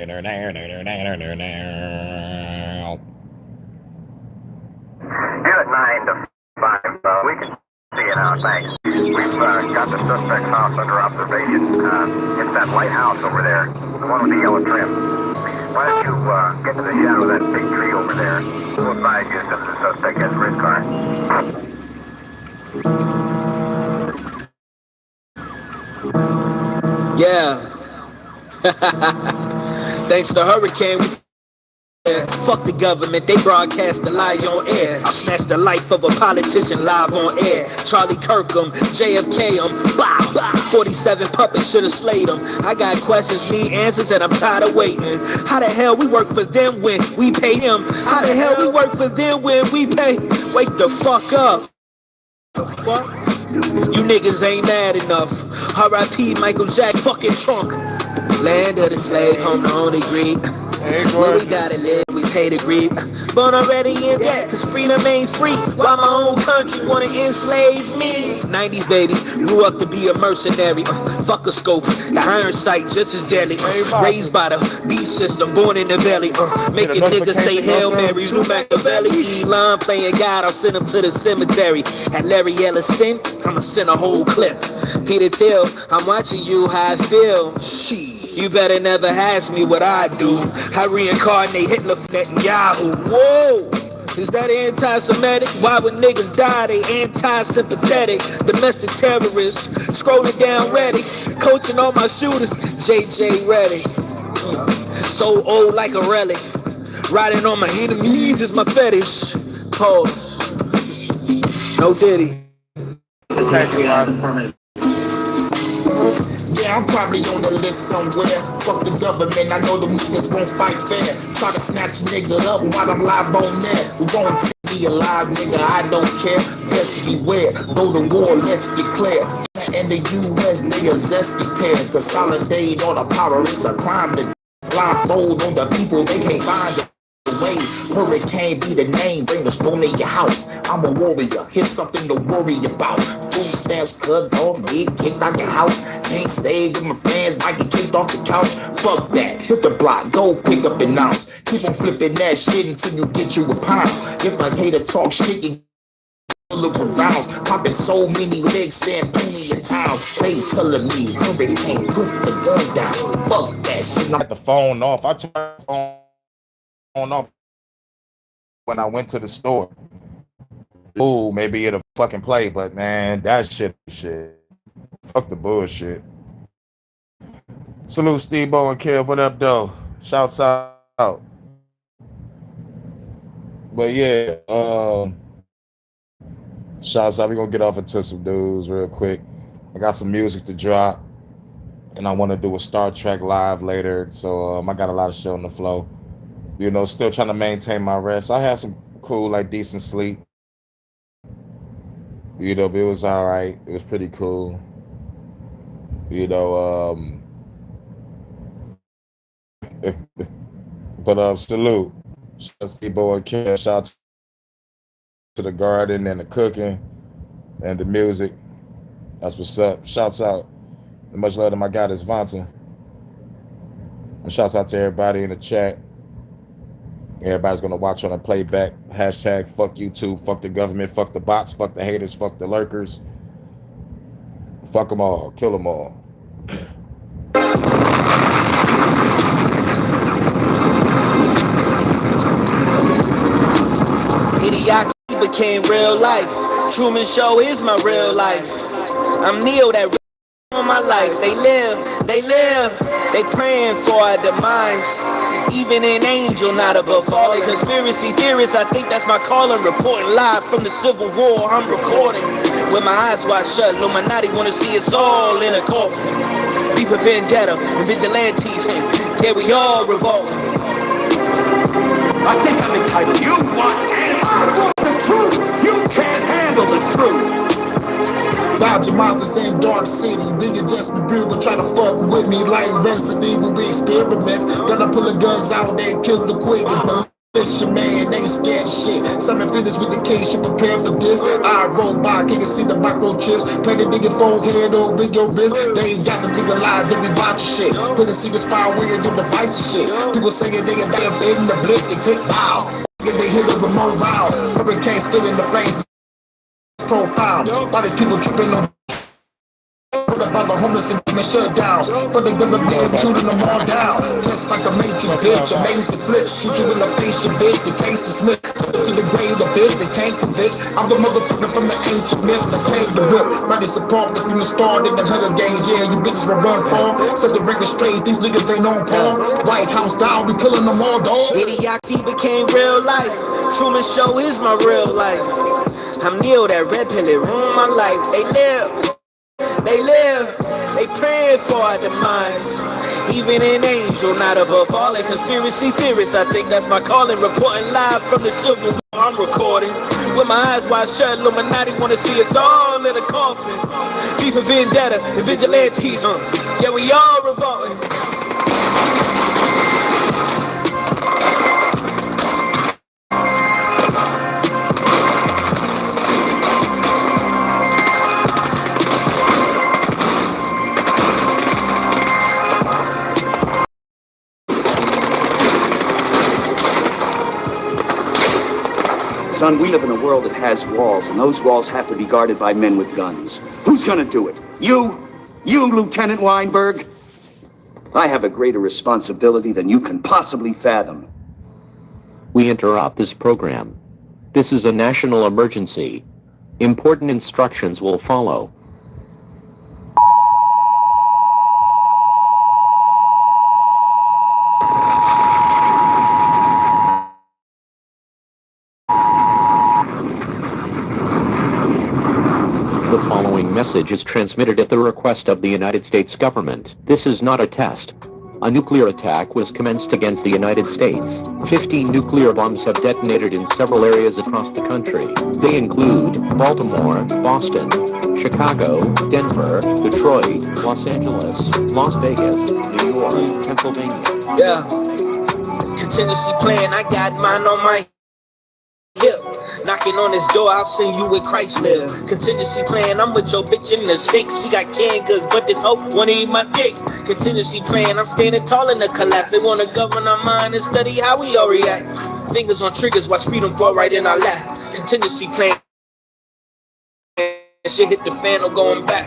Unit 9 to 5, we can see it now, thanks. We've got the suspect's house under observation. It's that light house over there, the one with the yellow trim. Why don't you get to the shadow of that big tree over there? We'll advise you as soon as the suspect gets for his car. Yeah. Thanks to Hurricane, fuck the government, they broadcast the lie on air. I'll snatch the life of a politician live on air. Charlie Kirkham, JFK, bah, bah. 47 puppets should've slayed them. I got questions, need answers, and I'm tired of waiting. How the hell we work for them when we pay him? How the hell we work for them when we pay? Wake the fuck up. The fuck? You niggas ain't mad enough. R.I.P. Michael Jack fucking trunk. Land of the slave, home the only Greek. Where we gotta live, we pay to grieve. Born already in debt, cause freedom ain't free. Why my own country wanna enslave me? 90s baby, grew up to be a mercenary. Fuck a scope, the iron sight just as deadly. Raised by the beast system, born in the belly. Making niggas say Hail Mary, Lou Machiavelli. Elon playing God, I'll send him to the cemetery. At Larry Ellison, I'ma send a whole clip. Peter Thiel, I'm watching you how I feel. Shit. You better never ask me what I do. I reincarnate Hitler for Netanyahu. Whoa! Is that anti-Semitic? Why would niggas die? They anti-sympathetic. Domestic terrorists. Scrolling down Reddit. Coaching all my shooters. JJ Reddick. So old like a relic. Riding on my enemies is my fetish. Pause. No Diddy. Thank you, Lance. Yeah, I'm probably on the list somewhere. Fuck the government, I know them niggas won't fight fair. Try to snatch a nigga up while I'm live on there. We won't be alive, nigga, I don't care. Best beware, go to war, let's declare. And the US, they a zesty pair. Consolidate all the power, it's a crime to blindfold on the people, they can't find it. Hurricane be the name, bring the storm in your house. I'm a warrior, here's something to worry about. Food stamps cut off, get kicked out your house. Can't stay with my friends, might get kicked off the couch. Fuck that, hit the block, go pick up an ounce. Keep on flipping that shit until you get you a pound. If I hate to talk shit, you look around. Popping so many legs and plenty of times. They telling me Hurricane put the gun down. Fuck that shit. I had the phone off. I turned the phone off when I went to the store. Ooh, maybe it'll fucking play, but man, that shit. Fuck the bullshit. Salute Steve-O and Kev. What up, though? Shouts out. But yeah, shouts out. We're gonna get off into some dudes real quick. I got some music to drop, and I want to do a Star Trek live later. So I got a lot of shit on the flow. You know, still trying to maintain my rest. I had some cool, like, decent sleep. You know, but it was all right. It was pretty cool. You know, but salute. Shout out to Steve-O and Kev. Shout out to the garden and the cooking and the music. That's what's up. Shouts out. And much love to my guy, this Vanta. And shouts out to everybody in the chat. Everybody's gonna watch on a playback. Hashtag fuck YouTube, fuck the government, fuck the bots, fuck the haters, fuck the lurkers. Fuck them all, kill them all. Idiocracy became real life. Truman Show is my real life. I'm Neo, that on my life. They live. They praying for our demise. Even an angel not above falling. Conspiracy theorists, I think that's my calling. Reporting live from the Civil War. I'm recording with my eyes wide shut. Illuminati wanna see us all in a coffin. Beef with vendetta and vigilantes. Yeah, we all revolt. I think I'm entitled. You want answers. I want the truth. You can't handle the truth. Dodger monsters in dark city. Nigga just be real and try to fuck with me like Resident Evil experiments. Gonna pull the guns out and kill the quick. Militia man, they scared of shit. Some finish with the case, you prepare for this. I roll by, can't see the microchips. Play the nigga forehead over your wrist. They ain't got the nigga live, they be watching shit. Couldn't see the spy where you do the vice shit. People saying they damn in the blick, they click wow. They hit the remote round. Hurricane stood in the flames. Profile. Why these people tripping on? Put up all the homeless and shut down. For the good of them, shooting them all down. Just like a matrix, bitch. Amazing flips. Shoot you in the face, the bitch. The case dismissed. To the grave, the bitch. They can't convict. I'm the motherfucker from the ancient myth. The paid the whip. Body support from the start in the Hunger Games. Yeah, you bitches will run for. Set the record straight. These niggas ain't on par. White House down. We killing them all, dog. Idiocracy became real life. Truman Show is my real life. I'm Neil, that red pill, it ruined my life. They live, they praying for our demise. Even an angel, not above all the conspiracy theorists. I think that's my calling, reporting live from the Civil War. I'm recording with my eyes wide shut. Illuminati wanna see us all in a coffin. Beef and vendetta and vigilantes, yeah, we all revolting. Son, we live in a world that has walls, and those walls have to be guarded by men with guns. Who's gonna do it? You? You, Lieutenant Weinberg? I have a greater responsibility than you can possibly fathom. We interrupt this program. This is a national emergency. Important instructions will follow. The following message is transmitted at the request of the United States government. This is not a test. A nuclear attack was commenced against the United States. 15 nuclear bombs have detonated in several areas across the country. They include Baltimore, Boston, Chicago, Denver, Detroit, Los Angeles, Las Vegas, New York, Pennsylvania. Yeah. Contingency plan, I got mine on my hip. Knocking on this door, I'll send you with Christ live. Contingency plan, I'm with your bitch in the stakes. She got canned goods, but this hoe wanna eat my dick. Contingency plan, I'm standing tall in the collapse. They wanna govern our mind and study how we all react. Fingers on triggers, watch freedom fall right in our lap. Contingency plan, shit hit the fan, no going back.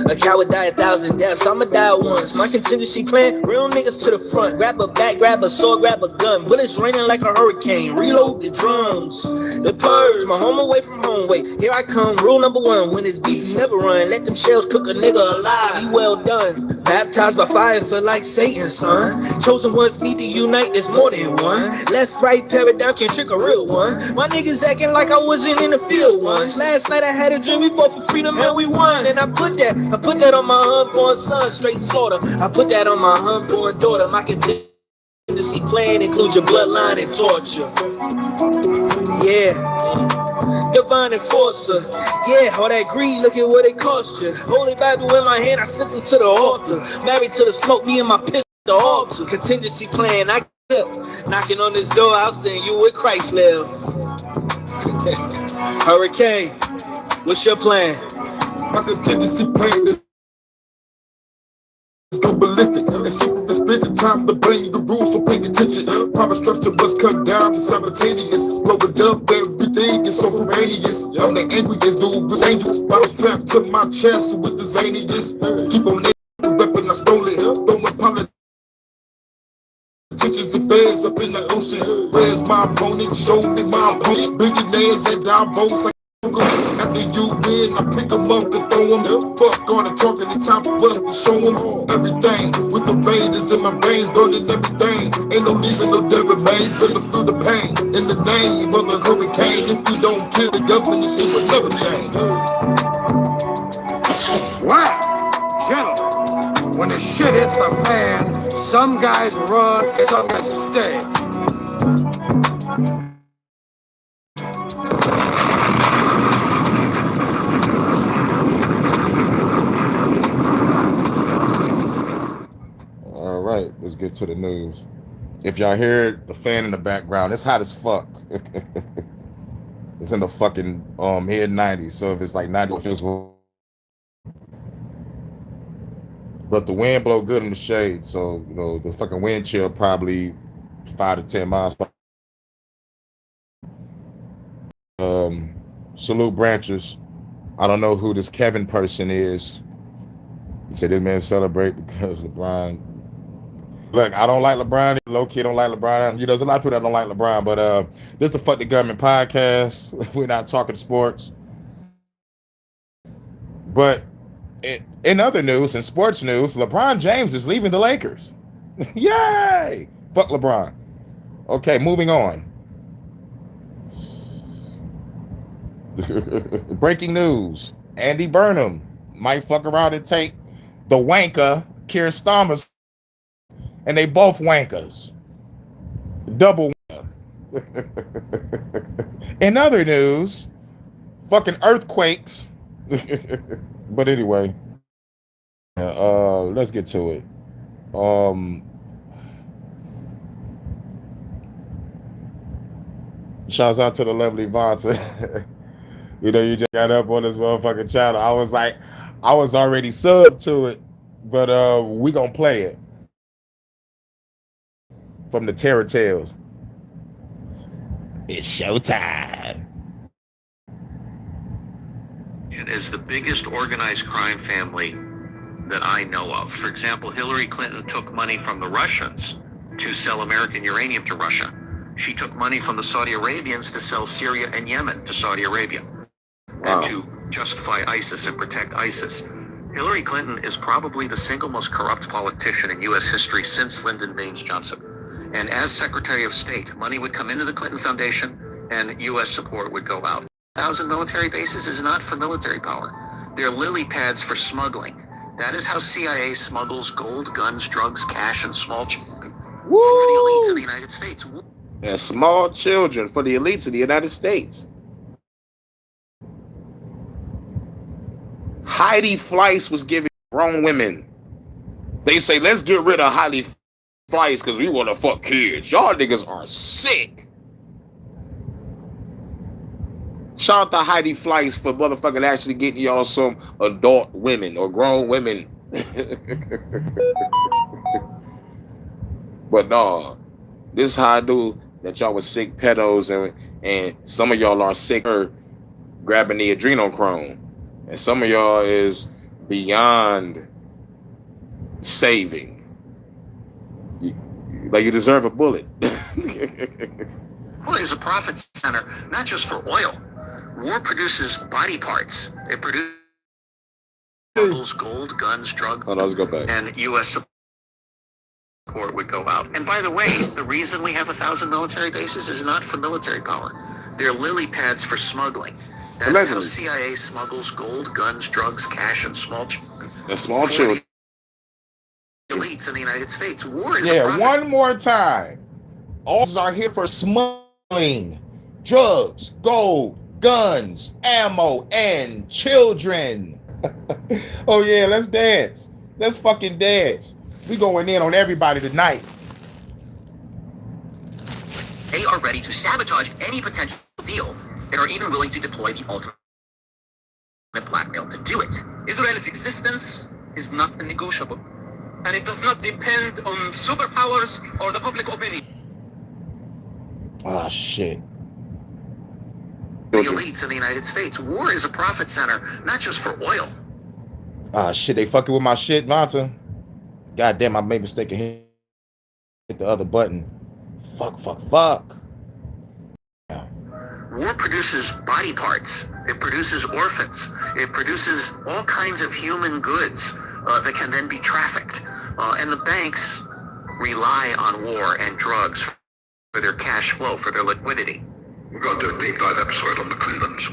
A coward die 1,000 deaths, I'ma die once. My contingency plan, real niggas to the front. Grab a bat, grab a sword, grab a gun. Bullets raining like a hurricane. Reload the drums. The purge, my home away from home. Wait, here I come. Rule number one, when it's beef, you never run. Let them shells cook a nigga alive. Be well done. Baptized by fire, feel like Satan, son. Chosen ones need to unite, there's more than one. Left, right, paradigm can't trick a real one. My niggas acting like I wasn't in the field once. Last night I had a dream, we fought for freedom and we won. And I put that on my unborn son, straight slaughter. I put that on my unborn daughter. My contingency plan includes your bloodline and torture. Yeah. Divine enforcer, yeah, all that greed, look at what it cost you. Holy Bible in my hand, I sent them to the altar. Married to the smoke, me and my pistol, the altar. Contingency plan, I kept knocking on this door, I'll send you with Christ live. Hurricane, what's your plan? My contingency plan is go ballistic. And super expensive time to bring the rules, so pay attention. Power structure was cut down to simultaneous. Blow it up, everything is so perennious. I'm the angriest dude with angels. Bottle strapped to my chest with the zaniness. Keep on repping, I stole it. Throwing politics and feds up in the ocean. Where's my opponent? Show me my opponent. Billionaires and Davos. After you win, I pick them up and throw them. Fuck all the talking, it's time for us to show them everything. With the raiders in my veins, burning everything. Ain't no leaving, no dead remains. Better feel the pain. In the name of the hurricane, if we don't kill the government, it will never change. Wow, gentlemen, when the shit hits the fan, some guys run, some guys stay. All right, let's get to the news. If y'all hear the fan in the background, it's hot as fuck. It's in the fucking mid 90s, so if it's like 90, it feels. But the wind blow good in the shade, so you know the fucking wind chill probably 5 to 10 miles. Salute Branchers. I don't know who this Kevin person is. He said this man celebrate because LeBron. Look, I don't like LeBron. Low key don't like LeBron. You know, there's a lot of people that don't like LeBron, but this is the Fuck the Government podcast. We're not talking sports. But in other news, in sports news, LeBron James is leaving the Lakers. Yay! Fuck LeBron. Okay, moving on. Breaking news. Andy Burnham might fuck around and take the wanker, Keir Starmer, and they both wankers. Double wanker. In other news, fucking earthquakes. But anyway, let's get to it. Shouts out to the lovely Vonta. You know, you just got up on this motherfucking channel. I was already subbed to it, but we gonna play it from the Terror Tales. It's showtime. It is the biggest organized crime family that I know of. For example, Hillary Clinton took money from the Russians to sell American uranium to Russia. She took money from the Saudi Arabians to sell Syria and Yemen to Saudi Arabia. Wow. And to justify ISIS and protect ISIS. Hillary Clinton is probably the single most corrupt politician in U.S. history since Lyndon Baines Johnson. And as Secretary of State, money would come into the Clinton Foundation and U.S. support would go out. 1,000 military bases is not for military power. They're lily pads for smuggling. That is how CIA smuggles gold, guns, drugs, cash, and small children for the elites of the United States. And small children for the elites of the United States. Heidi Fleiss was giving grown women. They say, let's get rid of Heidi Fleiss because we want to fuck kids. Y'all niggas are sick. Shout out to Heidi Fleiss for motherfucking actually getting y'all some adult women or grown women. But no, this is how I do that y'all was sick pedos and some of y'all are sicker grabbing the adrenochrome. And some of y'all is beyond saving. Like you deserve a bullet. Well, it's a profit center, not just for oil. War produces body parts. It produces gold, guns, drugs, Oh, no, let's go back. and U.S. support would go out. And by the way, the reason we have 1,000 military bases is not for military power. They're lily pads for smuggling. That's how Allegedly. CIA smuggles gold, guns, drugs, cash, and small children. And small children. Elites in the United States. War is a Yeah, profit. one more time. All are here for smuggling, drugs, gold, guns, ammo, and children. Oh yeah, let's dance. Let's fucking dance. We going in on everybody tonight. They are ready to sabotage any potential deal and are even willing to deploy the ultimate blackmail to do it. Israel's existence is not negotiable, and it does not depend on superpowers or the public opinion. Oh shit. The elites in the United States. War is a profit center, not just for oil. Ah shit, they fucking with my shit, Vonta. God damn, I made a mistake and hit the other button. Fuck. War produces body parts. It produces orphans. It produces all kinds of human goods that can then be trafficked. And the banks rely on war and drugs for their cash flow, for their liquidity. We're going to do a deep dive episode on the Clintons.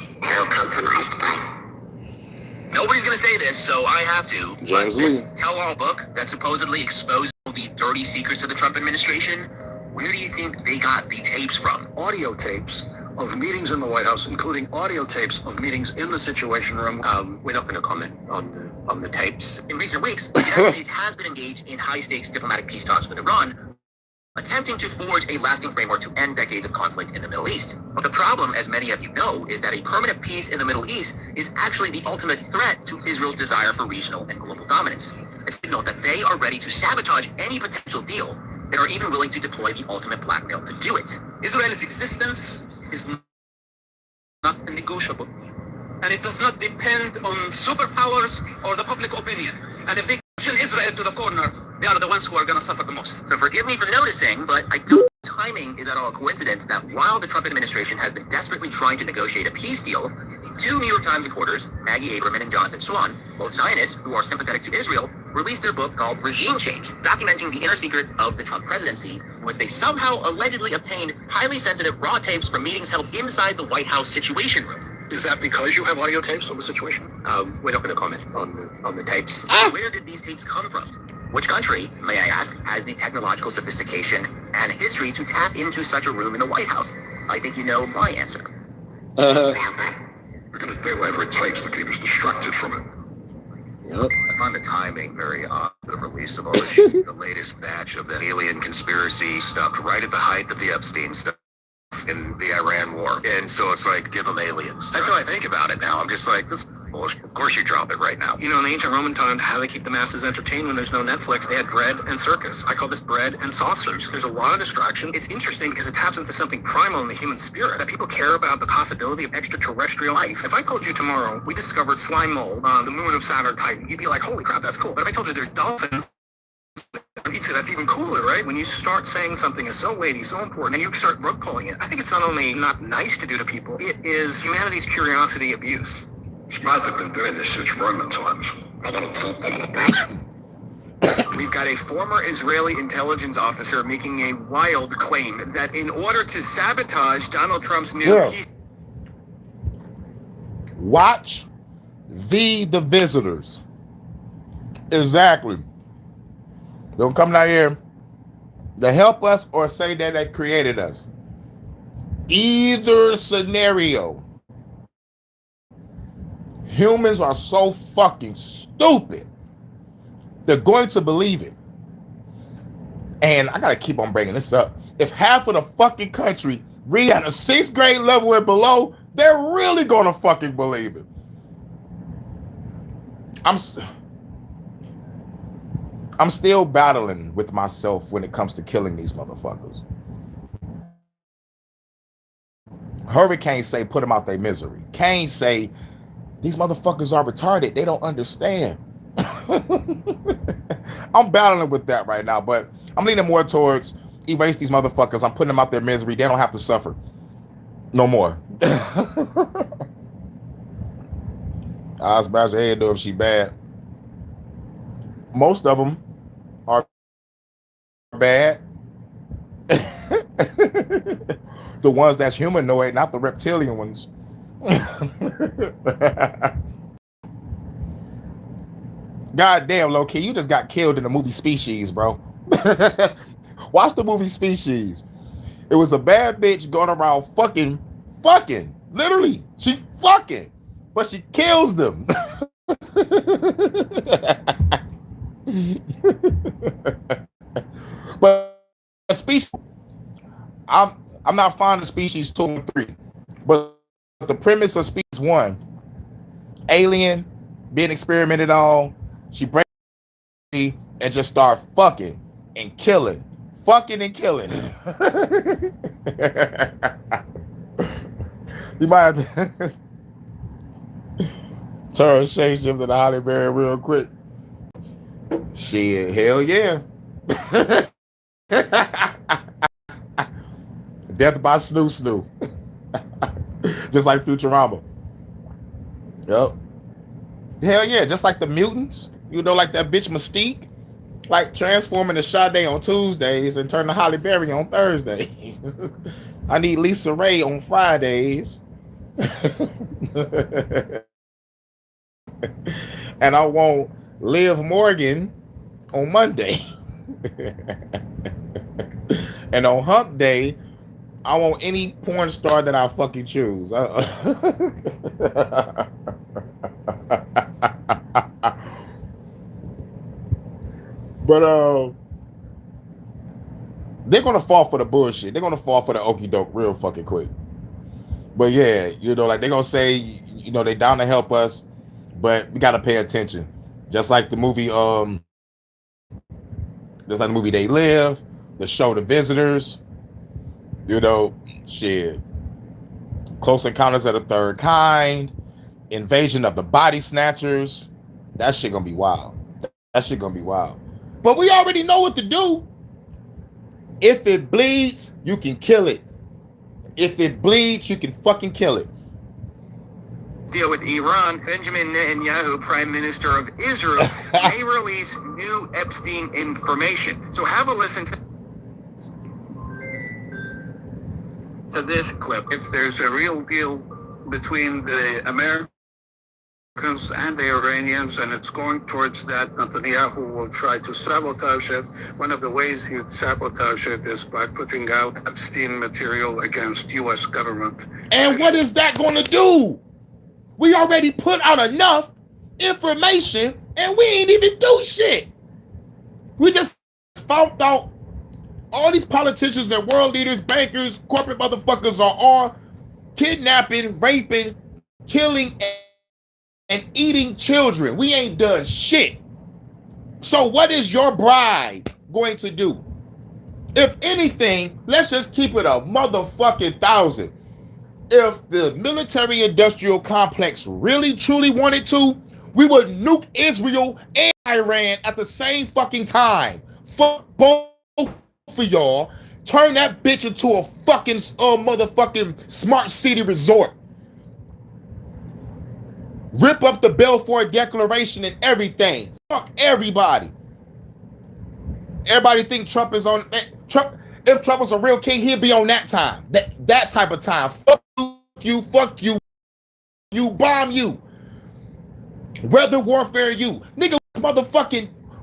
Nobody's going to say this, so I have to. James But this Lee. tell-all book that supposedly exposed all the dirty secrets of the Trump administration, where do you think they got the tapes from? Audio tapes of meetings in the White House, including audio tapes of meetings in the Situation Room. We're not going to comment on the tapes. In recent weeks, the United States has been engaged in high-stakes diplomatic peace talks with Iran, attempting to forge a lasting framework to end decades of conflict in the Middle East. But the problem, as many of you know, is that a permanent peace in the Middle East is actually the ultimate threat to Israel's desire for regional and global dominance. And note that they are ready to sabotage any potential deal and are even willing to deploy the ultimate blackmail to do it. Israel's existence is not negotiable, and it does not depend on superpowers or the public opinion. And if they push Israel to the corner, they are the ones who are going to suffer the most. So forgive me for noticing, but I don't think timing is at all a coincidence that while the Trump administration has been desperately trying to negotiate a peace deal, two New York Times reporters, Maggie Aberman and Jonathan Swan, both Zionists who are sympathetic to Israel, released their book called Regime Change, documenting the inner secrets of the Trump presidency, in which they somehow allegedly obtained highly sensitive raw tapes from meetings held inside the White House Situation Room. Is that because you have audio tapes of the situation? We're not going to comment on the tapes. Where did these tapes come from? Which country, may I ask, has the technological sophistication and history to tap into such a room in the White House? I think you know my answer. We're going to do whatever it takes to keep us distracted from it. Yep. I find the timing very odd. The release of all the latest batch of the alien conspiracy stuff right at the height of the Epstein stuff in the Iran war. And so it's like, give them aliens. That's how I think about it now. I'm just like, this bullshit. Of course you drop it right now. You know, in the ancient Roman times, how they keep the masses entertained when there's no Netflix, they had bread and circus. I call this bread and saucers. There's a lot of distraction. It's interesting because it taps into something primal in the human spirit, that people care about the possibility of extraterrestrial life. If I told you tomorrow we discovered slime mold on the moon of Saturn Titan, you'd be like, holy crap, that's cool. But if I told you there's dolphins, you'd say that's even cooler, right? When you start saying something is so weighty, so important, and you start rug pulling it, I think it's not only not nice to do to people, it is humanity's curiosity abuse. It's mad they've been doing this since Roman times. We've got a former Israeli intelligence officer making a wild claim that in order to sabotage Donald Trump's new peace... Watch the visitors. Exactly. Don't come down here to help us or say that they created us. Either scenario. Humans are so fucking stupid. They're going to believe it. And I gotta keep on bringing this up. If half of the fucking country read at a 6th grade level and below, they're really gonna fucking believe it. I'm still battling with myself when it comes to killing these motherfuckers. Hurricane say put them out their misery. Kane say these motherfuckers are retarded. They don't understand. I'm battling with that right now, but I'm leaning more towards erase these motherfuckers. I'm putting them out their misery. They don't have to suffer no more. I'll smash her head though if she bad. Most of them are bad. The ones that's humanoid, not the reptilian ones. God damn, low-key, you just got killed in the movie Species, bro. Watch the movie Species. It was a bad bitch going around fucking, literally, she fucking, but she kills them. But Species, I'm not fond of Species 2 and 3, but the premise of Species 1, alien being experimented on, she breaks me and just start fucking and killing. Fucking and killing. You might have to turn shade shift to the Holly Berry real quick. Shit, hell yeah. Death by Snoo. Just like Futurama. Yep. Hell yeah, just like the mutants. You know, like that bitch Mystique. Like transforming the Sade on Tuesdays and turn to Holly Berry on Thursdays. I need Lisa Ray on Fridays. And I want Liv Morgan on Monday. And on Hump Day, I want any porn star that I fucking choose. But they're gonna fall for the bullshit. They're gonna fall for the okie doke real fucking quick. But yeah, you know, like they're gonna say, you know, they down to help us, but we gotta pay attention. Just like the movie, They Live, the show The Visitors, you know, shit. Close Encounters of the Third Kind, Invasion of the Body Snatchers. That shit gonna be wild. That shit gonna be wild. But we already know what to do. If it bleeds, you can kill it. If it bleeds, you can fucking kill it. Deal with Iran, Benjamin Netanyahu, Prime Minister of Israel, may release new Epstein information. So have a listen to this clip. If there's a real deal between the Americans and the Iranians, and it's going towards that, Netanyahu will try to sabotage it. One of the ways he'd sabotage it is by putting out Epstein material against U.S. government. And what is that going to do? We already put out enough information and we ain't even do shit. We just found out all these politicians and world leaders, bankers, corporate motherfuckers are all kidnapping, raping, killing, and eating children. We ain't done shit. So what is your bride going to do? If anything, let's just keep it a motherfucking 1,000. If the military-industrial complex really, truly wanted to, we would nuke Israel and Iran at the same fucking time. Fuck both of y'all. Turn that bitch into a fucking motherfucking smart city resort. Rip up the Balfour Declaration and everything. Fuck everybody. Everybody think Trump is on Trump. If Trump was a real king, he'd be on that time. That type of time. Fuck you, you bomb you. Weather warfare you. Nigga,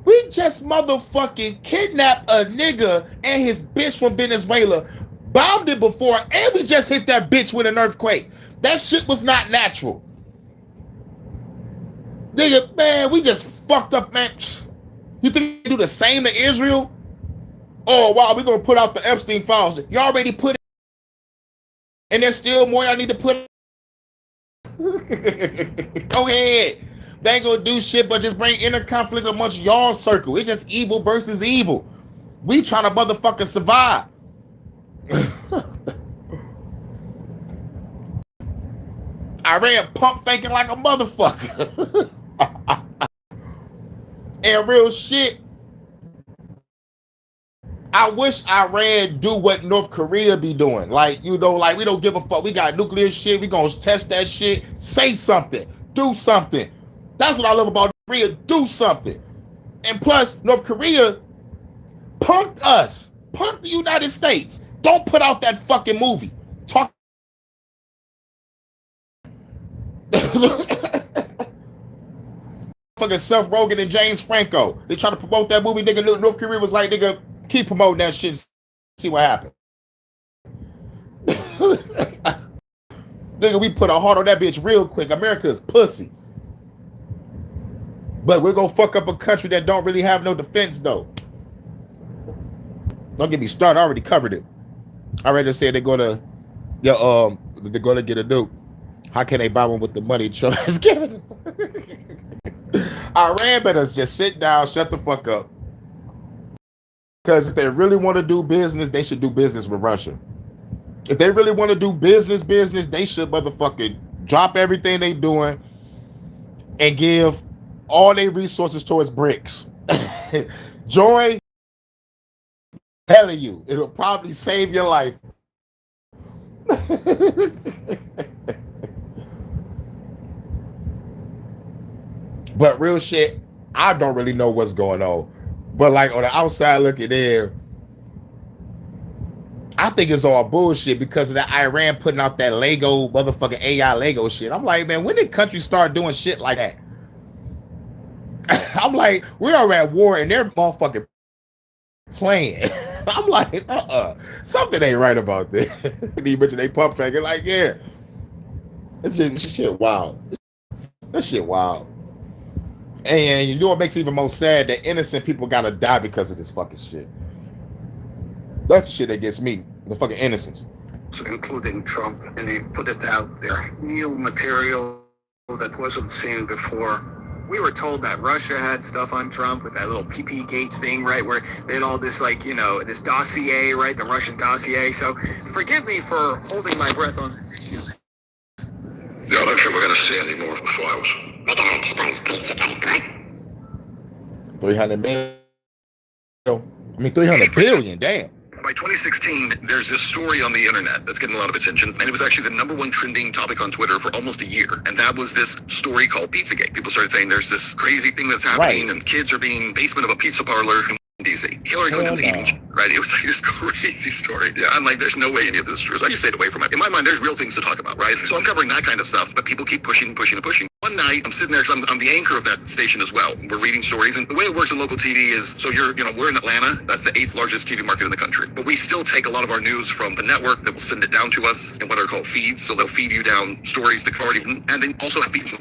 we just motherfucking kidnapped a nigga and his bitch from Venezuela, bombed it before, and we just hit that bitch with an earthquake. That shit was not natural. Nigga, man, we just fucked up, man. You think we do the same to Israel? Oh, wow, we're going to put out the Epstein files. You already put it. And there's still more y'all need to put. Go ahead. They ain't going to do shit but just bring inner conflict amongst y'all circle. It's just evil versus evil. We trying to motherfucking survive. Iran pump faking like a motherfucker. And real shit, I wish Iran do what North Korea be doing. Like, you know, like we don't give a fuck. We got nuclear shit. We gonna test that shit. Say something. Do something. That's what I love about North Korea. Do something. And plus, North Korea punked us. Punked the United States. Don't put out that fucking movie. Talk. Fucking Seth Rogen and James Franco. They try to promote that movie. Nigga, North Korea was like, nigga, keep promoting that shit. See what happened. Nigga, we put a heart on that bitch real quick. America is pussy. But we're gonna fuck up a country that don't really have no defense though. Don't get me started. I already covered it. I already said they're gonna get a nuke. How can they buy one with the money Trump is giving them? Iran better just sit down, shut the fuck up. Because if they really want to do business, they should do business with Russia. If they really want to do business, they should motherfucking drop everything they doing and give all their resources towards BRICS. Join, telling you, it'll probably save your life. But real shit, I don't really know what's going on. But like on the outside looking in, I think it's all bullshit because of that Iran putting out that Lego motherfucking AI Lego shit. I'm like, man, when did countries start doing shit like that? I'm like, we're already at war and they're motherfucking playing. I'm like, something ain't right about this. They mentioned they pump faking, like, yeah. This shit wild. That shit wild. And you know what makes it even more sad? That innocent people gotta die because of this fucking shit. That's the shit that gets me. The fucking innocence. Including Trump, and he put it out there. New material that wasn't seen before. We were told that Russia had stuff on Trump with that little PP Gate thing, right? Where they had all this, like, you know, this dossier, right? The Russian dossier. So forgive me for holding my breath on this issue. Yeah, I don't think we're going to see any more of the files. They're gonna expose Pizzagate, right? 300 million. I mean, 300 billion. Damn. By 2016, there's this story on the internet that's getting a lot of attention, and it was actually the #1 trending topic on Twitter for almost a year. And that was this story called Pizzagate. People started saying there's this crazy thing that's happening, and kids are being basement of a pizza parlor in DC. Hillary Clinton's eating, right? It was like this crazy story. Yeah, I'm like, there's no way any of this is true. So I just stayed away from it. In my mind, there's real things to talk about, right? So I'm covering that kind of stuff, but people keep pushing. One night, I'm sitting there because I'm the anchor of that station as well. We're reading stories, and the way it works in local TV is, so we're in Atlanta. That's the 8th largest TV market in the country. But we still take a lot of our news from the network that will send it down to us in what are called feeds. So they'll feed you down stories that already, and they also have feeds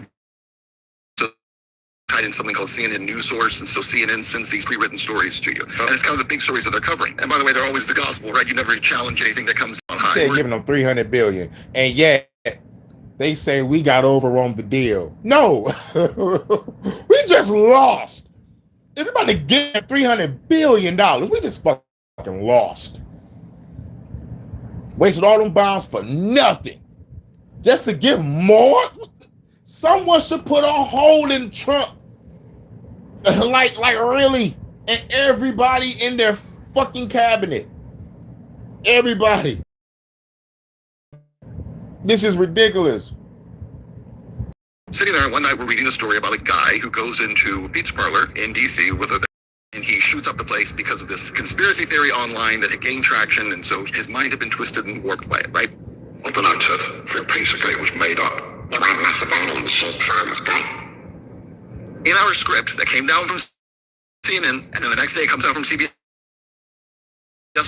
tied in something called CNN News Source, and so CNN sends these pre-written stories to you. And it's kind of the big stories that they're covering. And by the way, they're always the gospel, right? You never challenge anything that comes on high. Said giving them 300 billion, and yet they say we got over on the deal. No, we just lost. Everybody get $300 billion. We just fucking lost. Wasted all them bonds for nothing, just to give more. Someone should put a hole in Trump. Like really, and everybody in their fucking cabinet. Everybody. This is ridiculous. Sitting there one night, we're reading a story about a guy who goes into a pizza parlor in DC and he shoots up the place because of this conspiracy theory online that had gained traction, and so his mind had been twisted and warped by it, right? Unbeknownst to it, I think Pizzagate was made up. There were Macedonian sheep farms, but In our script that came down from CNN, and then the next day it comes down from CBS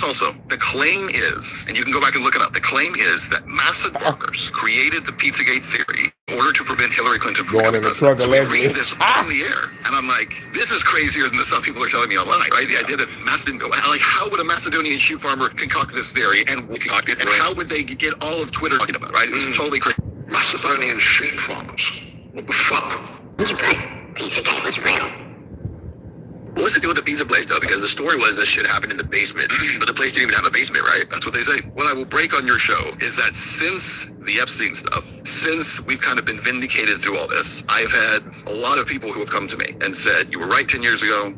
also, the claim is, and you can go back and look it up, the claim is that massive workers created the Pizzagate theory in order to prevent Hillary Clinton from going in the president. truck So we allegedly. read this on the air, and I'm like, this is crazier than the stuff people are telling me online, right? The idea that Macedon, like, how would a Macedonian sheep farmer concoct this theory and concoct it, and how would they get all of Twitter talking about it, right? It was totally crazy. Macedonian sheep farmers. What the fuck? It was real. Pizzagate was real. What's to do with the pizza place, though? Because the story was this shit happened in the basement, but the place didn't even have a basement, right? That's what they say. What I will break on your show is that since the Epstein stuff, since we've kind of been vindicated through all this, I've had a lot of people who have come to me and said, you were right 10 years ago,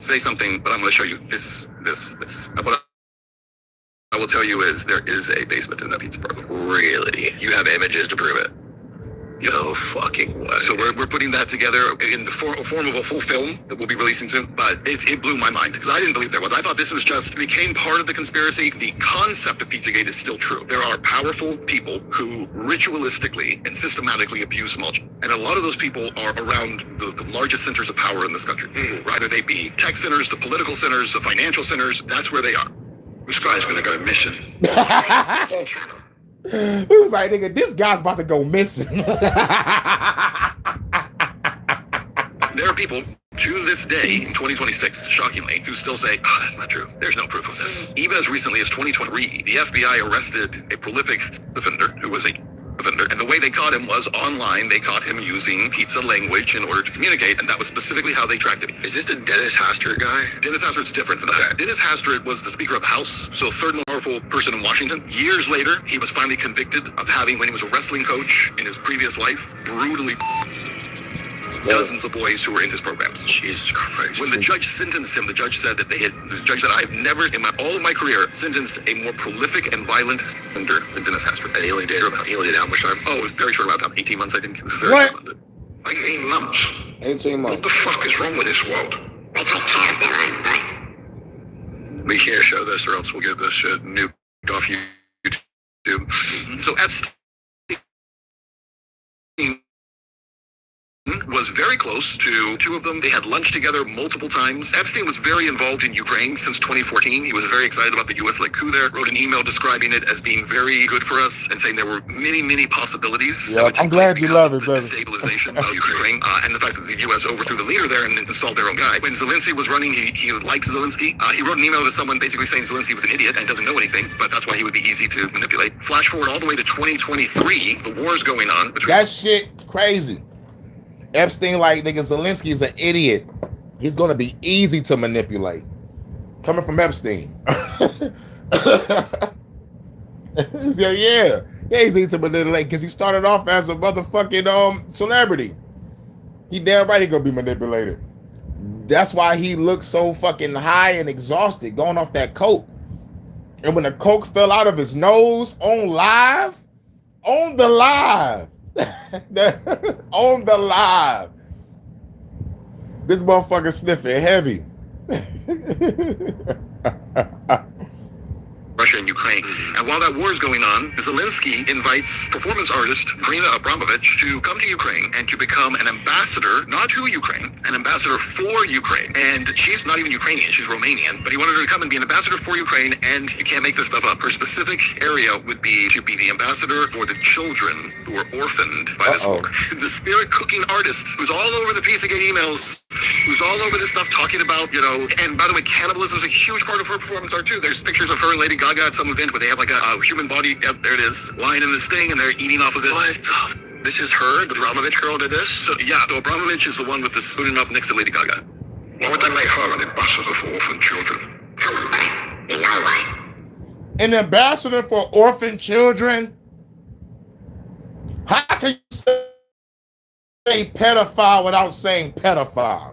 say something, but I'm going to show you this. And what I will tell you is there is a basement in that pizza parlor. Really? You have images to prove it? No fucking way. So we're putting that together in the form of a full film that we'll be releasing soon. But it blew my mind because I didn't believe there was. I thought this was just, it became part of the conspiracy. The concept of Pizzagate is still true. There are powerful people who ritualistically and systematically abuse small children. And a lot of those people are around the largest centers of power in this country. Whether they be tech centers, the political centers, the financial centers, that's where they are. This guy's gonna go missing. He was like, nigga, this guy's about to go missing. There are people to this day in 2026, shockingly, who still say, oh, that's not true. There's no proof of this. Even as recently as 2023, the FBI arrested a prolific offender who was a offender. And the way they caught him was online. They caught him using pizza language in order to communicate. And that was specifically how they tracked him. Is this the Dennis Hastert guy? Dennis Hastert's different from that. Dennis Hastert was the Speaker of the House, so third most powerful person in Washington. Years later, he was finally convicted of having, when he was a wrestling coach in his previous life, brutally dozens of boys who were in his programs. Jesus Christ. When the judge sentenced him, the judge said I have never in all of my career sentenced a more prolific and violent offender than Dennis Hastert. And he only did how much time? Oh, it was very short amount of time, 18 months, I think. It was very What? short. 18 months. 18 What months. the fuck is wrong with this world? We can't show this or else we'll get this shit nuked off YouTube. So Epstein was was very close to two of them. They had lunch together multiple times. Epstein was very involved in Ukraine since 2014. He was very excited about the U.S. led coup there. Wrote an email describing it as being very good for us and saying there were many possibilities. Yeah, I'm glad you love it, the brother. destabilization of Ukraine and the fact that the U.S. overthrew the leader there and installed their own guy. When Zelensky was running, he liked Zelensky. He wrote an email to someone basically saying Zelensky was an idiot and doesn't know anything, but that's why he would be easy to manipulate. Flash forward all the way to 2023, the war's going on between... That shit crazy. Epstein, like, nigga, Zelensky is an idiot. He's gonna be easy to manipulate. Coming from Epstein. yeah, he's easy to manipulate because he started off as a motherfucking celebrity. He damn right he gonna be manipulated. That's why he looked so fucking high and exhausted going off that coke. And when the coke fell out of his nose on the live, on the live, this motherfucker sniffing heavy. Russia and Ukraine. And while that war is going on, Zelensky invites performance artist Marina Abramovich to come to Ukraine and to become an ambassador, not to Ukraine, an ambassador for Ukraine. And she's not even Ukrainian, she's Romanian, but he wanted her to come and be an ambassador for Ukraine, and you can't make this stuff up. Her specific area would be to be the ambassador for the children who were orphaned by this war. The spirit cooking artist who's all over the Pizzagate emails, who's all over this stuff talking about, and by the way, cannibalism is a huge part of her performance art too. There's pictures of her and Lady Gaga at some event where they have like a human body, yep, there it is, lying in this thing and they're eating off of it. What? This is her, the Abramovich girl did this? So yeah, so Abramovich is the one with the spoon in mouth next to Lady Gaga. Why would they make her an ambassador for orphan children? An ambassador for orphan children? How can you say pedophile without saying pedophile?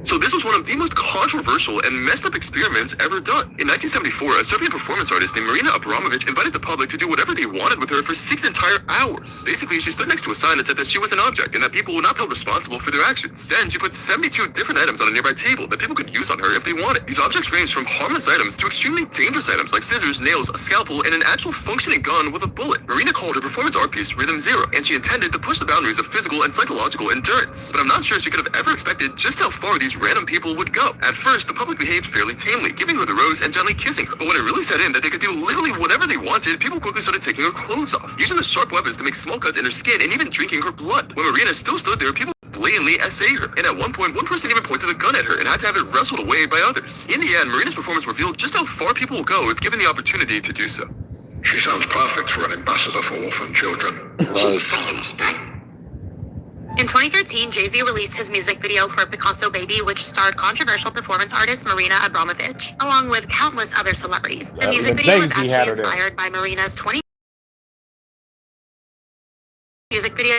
So this was one of the most controversial and messed up experiments ever done. In 1974, a Serbian performance artist named Marina Abramovich invited the public to do whatever they wanted with her for 6 entire hours. Basically, she stood next to a sign that said that she was an object and that people would not be held responsible for their actions. Then she put 72 different items on a nearby table that people could use on her if they wanted. These objects ranged from harmless items to extremely dangerous items like scissors, nails, a scalpel, and an actual functioning gun with a bullet. Marina called her performance art piece Rhythm Zero, and she intended to push the boundaries of physical and psychological endurance. But I'm not sure she could have ever expected just how far these random people would go. At first, the public behaved fairly tamely, giving her the rose and gently kissing her. But when it really set in that they could do literally whatever they wanted, people quickly started taking her clothes off, using the sharp weapons to make small cuts in her skin, and even drinking her blood. When Marina still stood there, people blatantly essayed her, and at one point, one person even pointed a gun at her and had to have it wrestled away by others. In the end, Marina's performance revealed just how far people will go if given the opportunity to do so. She sounds perfect for an ambassador for orphan children. In 2013, Jay-Z released his music video for Picasso Baby, which starred controversial performance artist Marina Abramovich, along with countless other celebrities. The music video was actually inspired by Marina's 20 music video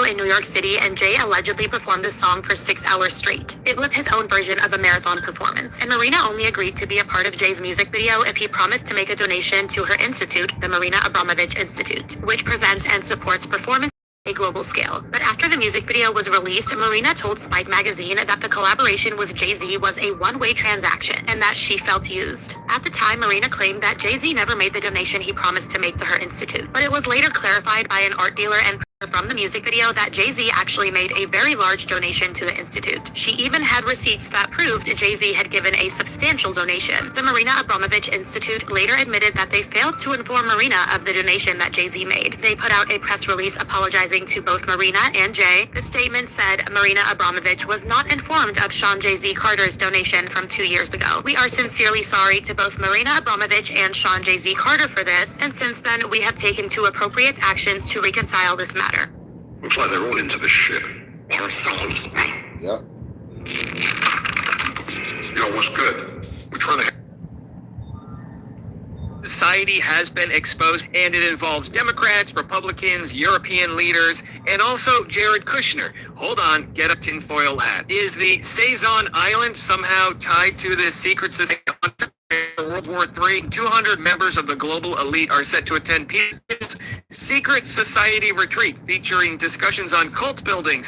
in New York City, and Jay allegedly performed the song for 6 hours straight. It was his own version of a marathon performance, and Marina only agreed to be a part of Jay's music video if he promised to make a donation to her institute, the Marina Abramovich Institute, which presents and supports performance a global scale. But after the music video was released, Marina told Spike magazine that the collaboration with Jay-Z was a one-way transaction and that she felt used. At the time, Marina claimed that Jay-Z never made the donation he promised to make to her institute, but it was later clarified by an art dealer and from the music video that Jay-Z actually made a very large donation to the institute. She even had receipts that proved Jay-Z had given a substantial donation. The Marina Abramovich Institute later admitted that they failed to inform Marina of the donation that Jay-Z made. They put out a press release apologizing to both Marina and Jay. The statement said Marina Abramovich was not informed of Sean Jay-Z Carter's donation from 2 years ago. We are sincerely sorry to both Marina Abramovich and Sean Jay-Z Carter for this, and since then we have taken 2 appropriate actions to reconcile this matter. Looks like they're all into this shit. Yep. What's good? We're trying to... Society has been exposed, and it involves Democrats, Republicans, European leaders, and also Jared Kushner. Hold on, get a tinfoil hat. Is the Saison Island somehow tied to the secret society? World War III, 200 members of the global elite are set to attend Peter's secret society retreat featuring discussions on cult building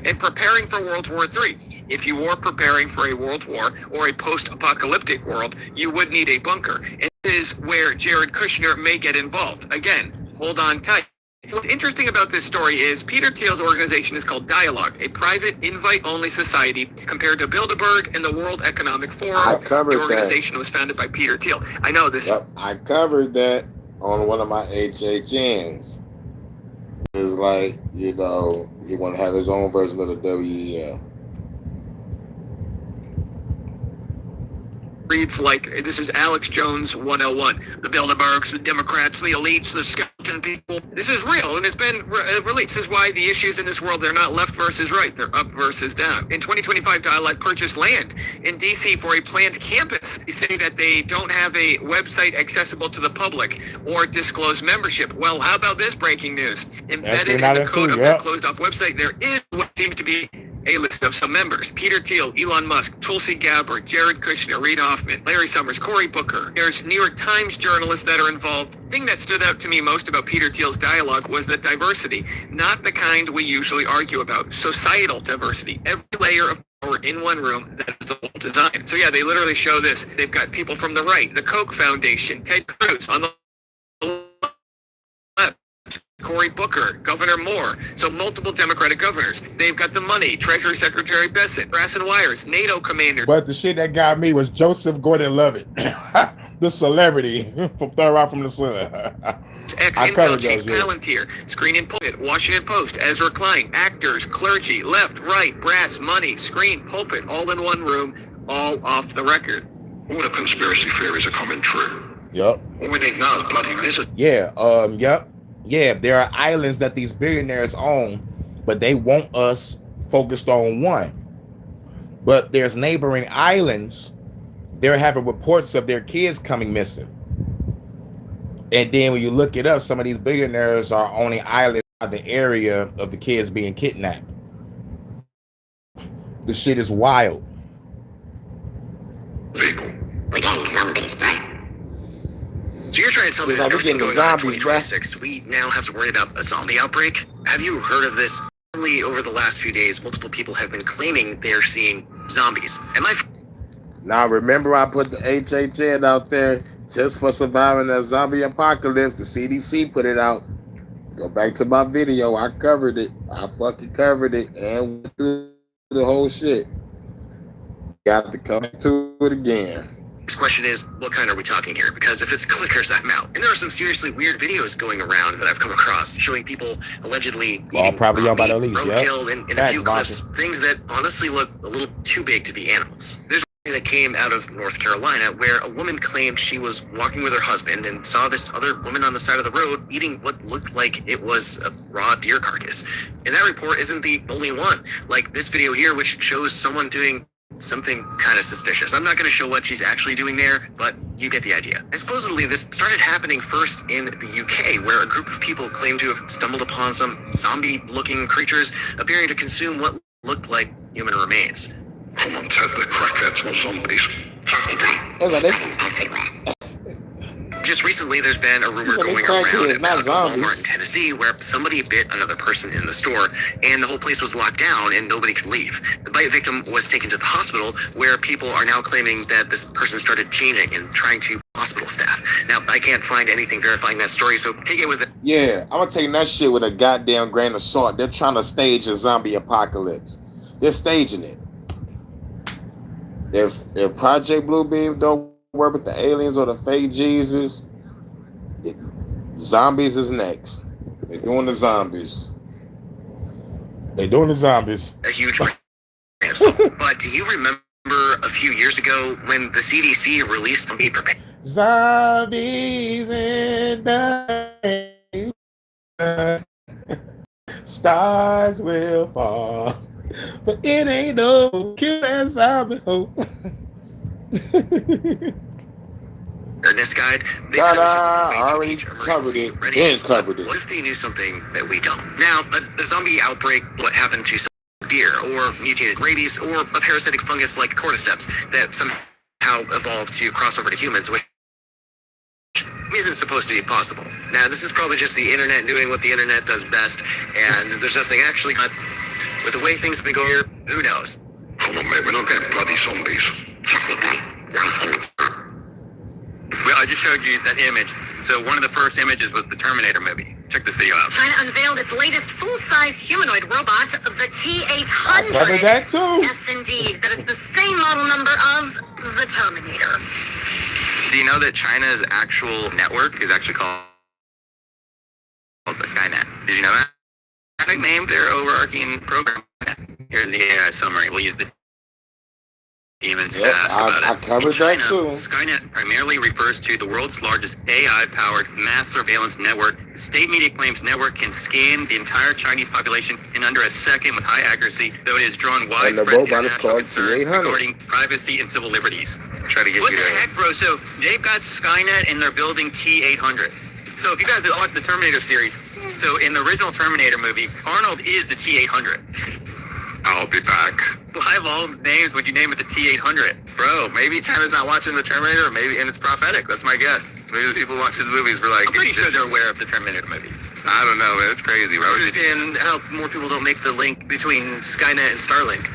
and preparing for World War III. If you were preparing for a world war or a post-apocalyptic world, you would need a bunker. And this is where Jared Kushner may get involved. Again, hold on tight. What's interesting about this story is Peter Thiel's organization is called Dialogue, a private, invite-only society compared to Bilderberg and the World Economic Forum. I covered the organization was founded by Peter Thiel. I know this. Yep, I covered that on one of my HHNs. It's like, you know, he want to have his own version of the WEF. Reads like, this is Alex Jones 101. The Bilderbergs, the Democrats, the elites, the skeleton people. This is real, and it's been released. This is why the issues in this world, they're not left versus right. They're up versus down. In 2025, Dialogue purchased land in D.C. for a planned campus. They say that they don't have a website accessible to the public or disclose membership. Well, how about this breaking news? Embedded in the code of their closed-off website, there is what seems to be a list of some members: Peter Thiel, Elon Musk, Tulsi Gabbard, Jared Kushner, Reid Hoffman, Larry Summers, Cory Booker. There's New York Times journalists that are involved. The thing that stood out to me most about Peter Thiel's Dialogue was the diversity, not the kind we usually argue about. Societal diversity. Every layer of power in one room, that is the whole design. So yeah, they literally show this. They've got people from the right, the Koch Foundation, Ted Cruz on the left, Cory Booker, Governor Moore, so multiple Democratic governors. They've got the money, Treasury Secretary Bessent, Brass and Wires, NATO commander. But the shit that got me was Joseph Gordon-Levitt, the celebrity from Third Rock from the Sun. Ex-Intel Chief Palantir, Screen and Pulpit, Washington Post, Ezra Klein, actors, clergy, left, right, brass, money, screen, pulpit, all in one room, all off the record. All the conspiracy theories are coming true. Yep. All we need now is bloody lizard. Yeah, yep. Yeah, there are islands that these billionaires own, but they want us focused on one. But there's neighboring islands, they're having reports of their kids coming missing. And then when you look it up, some of these billionaires are owning islands in the area of the kids being kidnapped. The shit is wild. People. We're getting zombies, bro. So you're trying to tell me that everything going on in 2026, we now have to worry about a zombie outbreak? Have you heard of this? Only over the last few days, multiple people have been claiming they're seeing zombies. Am I... Now, remember I put the HHN out there, tips for surviving a zombie apocalypse. The CDC put it out. Go back to my video. I covered it. I fucking covered it and went through the whole shit. Got to come to it again. This question is, what kind are we talking here? Because if it's clickers, I'm out. And there are some seriously weird videos going around that I've come across showing people allegedly eating probably on by the least, roadkill in a few clips, things that honestly look a little too big to be animals. There's one that came out of North Carolina where a woman claimed she was walking with her husband and saw this other woman on the side of the road eating what looked like it was a raw deer carcass. And that report isn't the only one. Like this video here, which shows someone doing something kind of suspicious. I'm not going to show what she's actually doing there, but you get the idea. And supposedly this started happening first in the UK, where a group of people claimed to have stumbled upon some zombie-looking creatures appearing to consume what looked like human remains. Come on, Ted, the crackheads, no zombies. Trust me, bro. Everywhere. Just recently, there's been a rumor going around about Walmart in Tennessee where somebody bit another person in the store and the whole place was locked down and nobody could leave. The bite victim was taken to the hospital where people are now claiming that this person started changing and trying to hospital staff. Now, I can't find anything verifying that story, so take it with it. Yeah, I'm gonna take that shit with a goddamn grain of salt. They're trying to stage a zombie apocalypse. They're staging it. If Project Bluebeam don't work with the aliens or the fake Jesus, zombies is next. They're doing the zombies. They're doing the zombies. A huge but do you remember a few years ago when the CDC released a paper? Zombies in the stars will fall, but it ain't no kill that zombie hope. This guide, they said it was just a way to teach emergency readiness. What if they knew something that we don't? Now, a zombie outbreak, what happened to some deer, or mutated rabies, or a parasitic fungus like cordyceps that somehow evolved to cross over to humans, which isn't supposed to be possible. Now, this is probably just the internet doing what the internet does best, and there's nothing actually good. With the way things have been going here, who knows? Come on, mate, we're not getting bloody zombies. Trust me, buddy. Well, I just showed you that image. So one of the first images was the Terminator movie. Check this video out. China unveiled its latest full-size humanoid robot, the T-800. I covered that too. Yes, indeed. That is the same model number of the Terminator. Do you know that China's actual network is actually called the Skynet? Did you know that? They named their overarching program. Here's the summary. We'll use the demons to ask about I it. covered In China, that too. Skynet primarily refers to the world's largest AI-powered mass surveillance network. The state media claims network can scan the entire Chinese population in under a second with high accuracy, though it has drawn widespread robot is international called concern T-800. regarding privacy and civil liberties. Try to get what you the there. heck, bro? So they've got Skynet and they're building T-800s. So if you guys have watched the Terminator series, so in the original Terminator movie, Arnold is the T-800. I'll be back. Why of all names would you name it the T-800? Bro, maybe China's not watching the Terminator, maybe, and it's prophetic. That's my guess. Maybe the people watching the movies were like, I'm pretty sure they're aware of the Terminator movies. I don't know, man. It's crazy. I Bro. don't understand how more people don't make the link between Skynet and Starlink.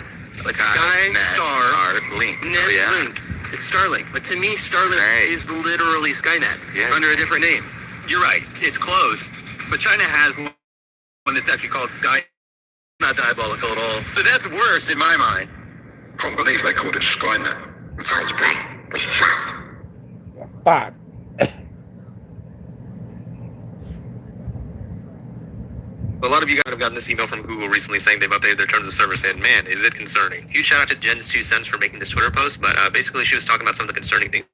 Like Sky, Star, Link. Net, Oh, yeah. Link. It's Starlink. But to me, Starlink Right. is literally Skynet Yeah. under a different name. You're right. It's close. But China has one that's actually called Sky. Not diabolical at all. So that's worse in my mind. Can't believe they called it Skynet. It's hard to play. We're shocked. Fuck. A lot of you guys have gotten this email from Google recently saying they've updated their terms of service, and man, is it concerning. Huge shout out to Jen's 2 cents for making this Twitter post, but basically she was talking about some of the concerning things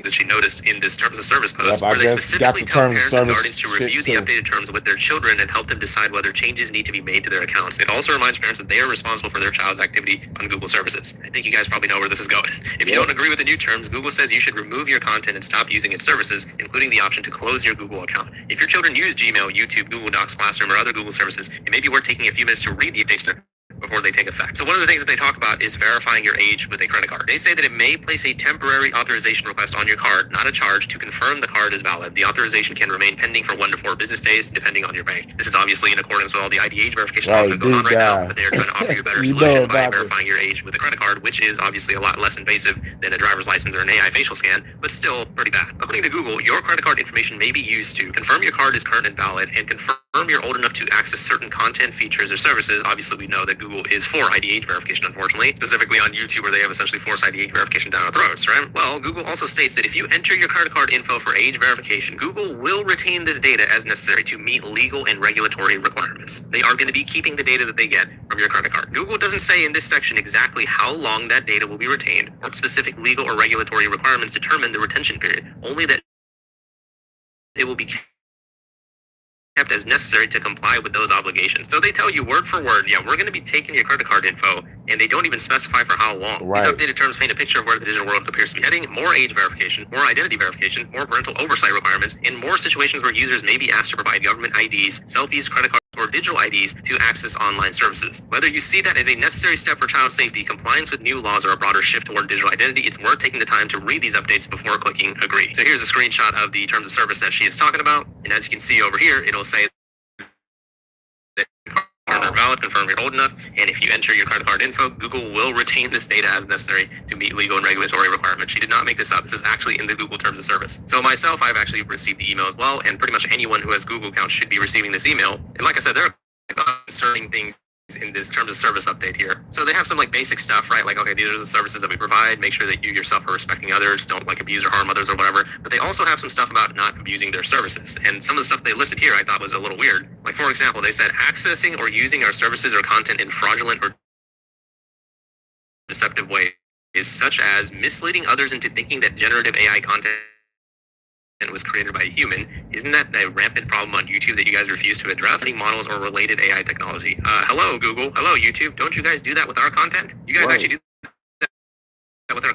that she noticed in this terms of service post, Yep, I where they just specifically got the tell terms of parents and service guardians to shit review the too. updated terms with their children and help them decide whether changes need to be made to their accounts. It also reminds parents that they are responsible for their child's activity on Google services. I think you guys probably know where this is going. If you don't agree with the new terms, Google says you should remove your content and stop using its services, including the option to close your Google account. If your children use Gmail, YouTube, Google Docs, Classroom, or other Google services, it may be worth taking a few minutes to read the updates before they take effect. So one of the things that they talk about is verifying your age with a credit card. They say that it may place a temporary authorization request on your card, not a charge, to confirm the card is valid. The authorization can remain pending for 1 to 4 business days, depending on your bank. This is obviously in accordance with all the ID age verification laws that are going on right now, but they are trying to offer you a better You know solution by about it. verifying your age with a credit card, which is obviously a lot less invasive than a driver's license or an AI facial scan, but still pretty bad. According to Google, your credit card information may be used to confirm your card is current and valid, and confirm you're old enough to access certain content, features, or services. Obviously, we know that Google is for ID age verification, unfortunately, specifically on YouTube, where they have essentially forced ID age verification down our throats, right? Well, Google also states that if you enter your credit card info for age verification, Google will retain this data as necessary to meet legal and regulatory requirements. They are going to be keeping the data that they get from your credit card. Google doesn't say in this section exactly how long that data will be retained, or what specific legal or regulatory requirements determine the retention period, only that it will be kept as necessary to comply with those obligations. So they tell you word for word, yeah, we're going to be taking your credit card info, and they don't even specify for how long. Right. These updated terms paint a picture of where the digital world appears to be heading: more age verification, more identity verification, more parental oversight requirements, and more situations where users may be asked to provide government IDs, selfies, credit cards, or digital IDs to access online services. Whether you see that as a necessary step for child safety, compliance with new laws, or a broader shift toward digital identity, it's worth taking the time to read these updates before clicking agree. So here's a screenshot of the terms of service that she is talking about, and as you can see over here, it'll say that are valid, confirm you're old enough, and if you enter your credit card info, Google will retain this data as necessary to meet legal and regulatory requirements. She did not make this up. This is actually in the Google terms of service. So myself, I've actually received the email as well, and pretty much anyone who has Google accounts should be receiving this email. And like I said, there are concerning things in this terms of service update here. So they have some like basic stuff, right? Like, okay, these are the services that we provide. Make sure that you yourself are respecting others, don't like abuse or harm others or whatever. But they also have some stuff about not abusing their services. And some of the stuff they listed here I thought was a little weird. Like, for example, they said accessing or using our services or content in fraudulent or deceptive ways, such as misleading others into thinking that generative AI content was created by a human. Isn't that a rampant problem on YouTube that you guys refuse to address? Any models or related AI technology? Hello, Google. Hello, YouTube. Don't you guys do that with our content? You guys actually do that with our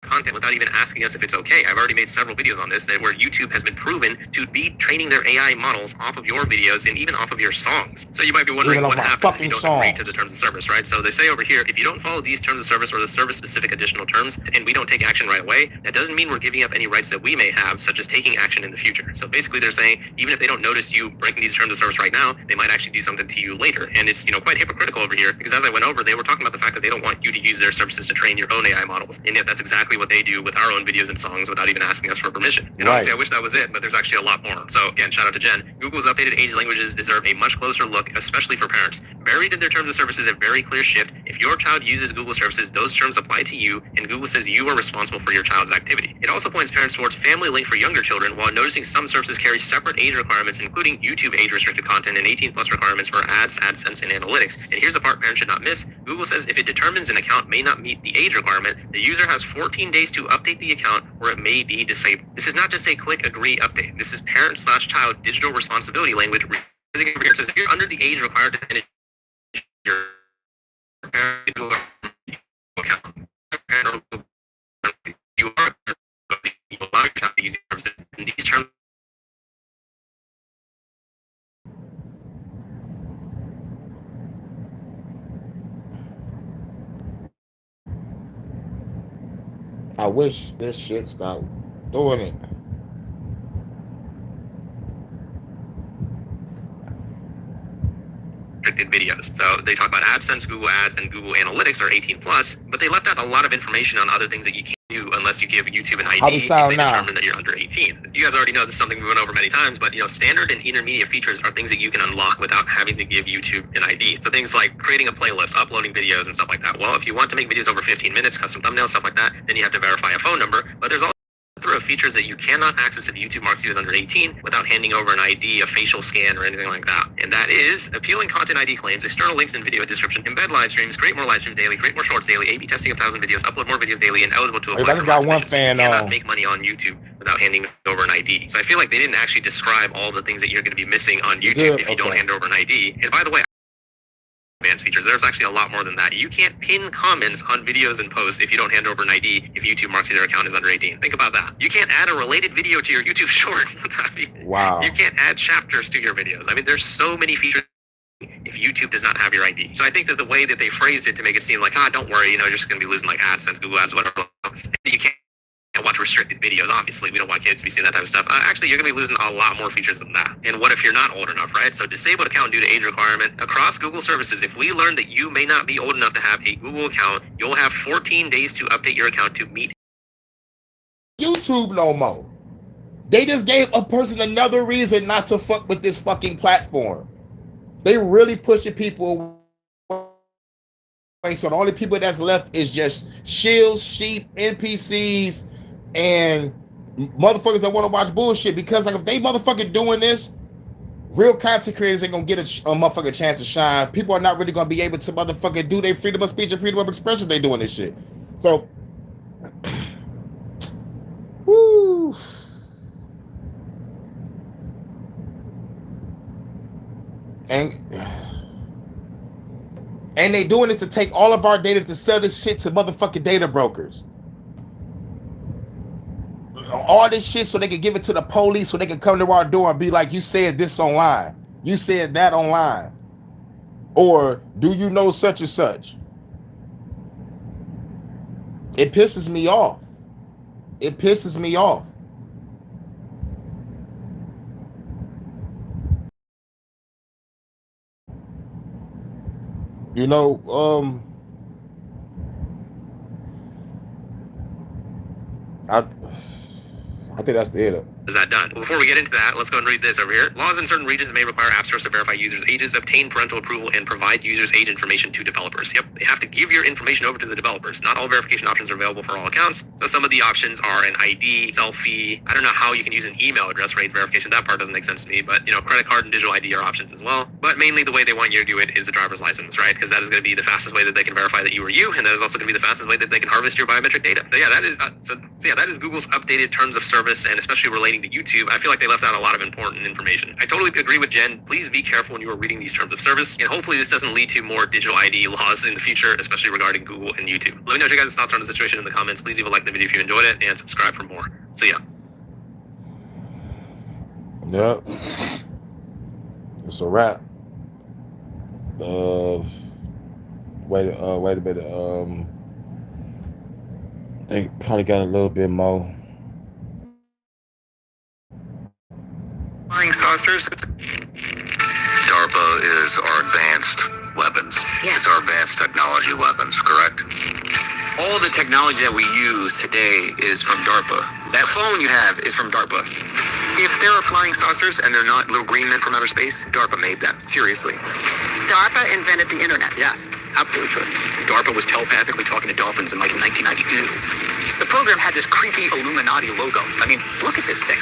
content without even asking us if it's okay. I've already made several videos on this where YouTube has been proven to be training their AI models off of your videos and even off of your songs. So you might be wondering what happens if you don't agree to the terms of service, right? So they say over here, if you don't follow these terms of service or the service-specific additional terms, and we don't take action right away, that doesn't mean we're giving up any rights that we may have, such as taking action in the future. So basically they're saying, even if they don't notice you breaking these terms of service right now, they might actually do something to you later. And it's, quite hypocritical over here, because as I went over, they were talking about the fact that they don't want you to use their services to train your own AI models. And yet that's exactly what what they do with our own videos and songs without even asking us for permission. And honestly, I wish that was it, but there's actually a lot more. So again, shout out to Jen. Google's updated age languages deserve a much closer look, especially for parents. Buried in their terms of service is a very clear shift. If your child uses Google services, those terms apply to you, and Google says you are responsible for your child's activity. It also points parents towards Family Link for younger children, while noticing some services carry separate age requirements, including YouTube age-restricted content and 18+ requirements for ads, AdSense, and analytics. And here's the part parents should not miss. Google says if it determines an account may not meet the age requirement, the user has 14 days to update the account, or it may be disabled. This is not just a click, agree, update. This is parent/child digital responsibility language. It says if you're under the age required to manage your account, you are allowed to use services in these terms. I wish this shit stopped doing it. Videos. So they talk about AdSense, Google Ads, and Google Analytics are 18+, but they left out a lot of information on other things that you can't do unless you give YouTube an ID How we sound if they now? determine that you're under 18. You guys already know this is something we went over many times, but standard and intermediate features are things that you can unlock without having to give YouTube an ID. So things like creating a playlist, uploading videos, and stuff like that. Well, if you want to make videos over 15 minutes, custom thumbnails, stuff like that, then you have to verify a phone number. But there's also of features that you cannot access if YouTube marks you as under 18 without handing over an ID, a facial scan, or anything like that. And that is appealing content ID claims, external links in video description, embed live streams, create more live streams daily, create more shorts daily, A/B testing 1,000 videos, upload more videos daily, and eligible to apply. I just got one fan you cannot make money on YouTube without handing over an ID. So I feel like they didn't actually describe all the things that you're going to be missing on YouTube if you don't hand over an ID. And by the way, advanced features. There's actually a lot more than that. You can't pin comments on videos and posts if you don't hand over an ID if YouTube marks their account as under 18. Think about that. You can't add a related video to your YouTube short. Wow. You can't add chapters to your videos. I mean, there's so many features if YouTube does not have your ID. So I think that the way that they phrased it to make it seem like, don't worry, you're just going to be losing like AdSense, Google Ads, whatever. You can't watch restricted videos. Obviously, we don't want kids to be seeing that type of stuff. Actually, you're going to be losing a lot more features than that. And what if you're not old enough, right? So disabled account due to age requirement. Across Google services, if we learn that you may not be old enough to have a Google account, you'll have 14 days to update your account to meet YouTube no more. They just gave a person another reason not to fuck with this fucking platform. They really pushing people away. So the only people that's left is just shills, sheep, NPCs, and motherfuckers that want to watch bullshit. Because like if they motherfucking doing this, real content creators ain't gonna get a motherfucking chance to shine. People are not really gonna be able to motherfucking do their freedom of speech and freedom of expression if they doing this shit. So woo. And they doing this to take all of our data to sell this shit to motherfucking data brokers. All this shit so they can give it to the police so they can come to our door and be like, you said this online. You said that online. Or do you know such and such? It pisses me off. It pisses me off. You know, I think that's the end. Is that done? Well, before we get into that, let's go and read this over here. Laws in certain regions may require app stores to verify users' ages, obtain parental approval, and provide users' age information to developers. Yep, they have to give your information over to the developers. Not all verification options are available for all accounts. So some of the options are an ID, selfie. I don't know how you can use an email address for age verification. That part doesn't make sense to me, but credit card and digital ID are options as well. But mainly the way they want you to do it is the driver's license, right? Because that is going to be the fastest way that they can verify that you are you, and that is also going to be the fastest way that they can harvest your biometric data. So yeah, that is Google's updated terms of service, and especially relating to YouTube. I feel like they left out a lot of important information. I totally agree with Jen. Please be careful when you are reading these terms of service, and hopefully this doesn't lead to more digital ID laws in the future, especially regarding Google and YouTube. Let me know what your guys' thoughts are on the situation in the comments. Please leave a like in the video if you enjoyed it, and subscribe for more. See ya. Yep. It's a wrap. Wait a minute. They probably got a little bit more. Flying saucers. DARPA is our advanced weapons. Yes. It's our advanced technology weapons, correct? All the technology that we use today is from DARPA. That phone you have is from DARPA. If there are flying saucers and they're not little green men from outer space, DARPA made them. Seriously. DARPA invented the internet. Yes, absolutely true. DARPA was telepathically talking to dolphins in like 1992. The program had this creepy Illuminati logo. I mean, look at this thing.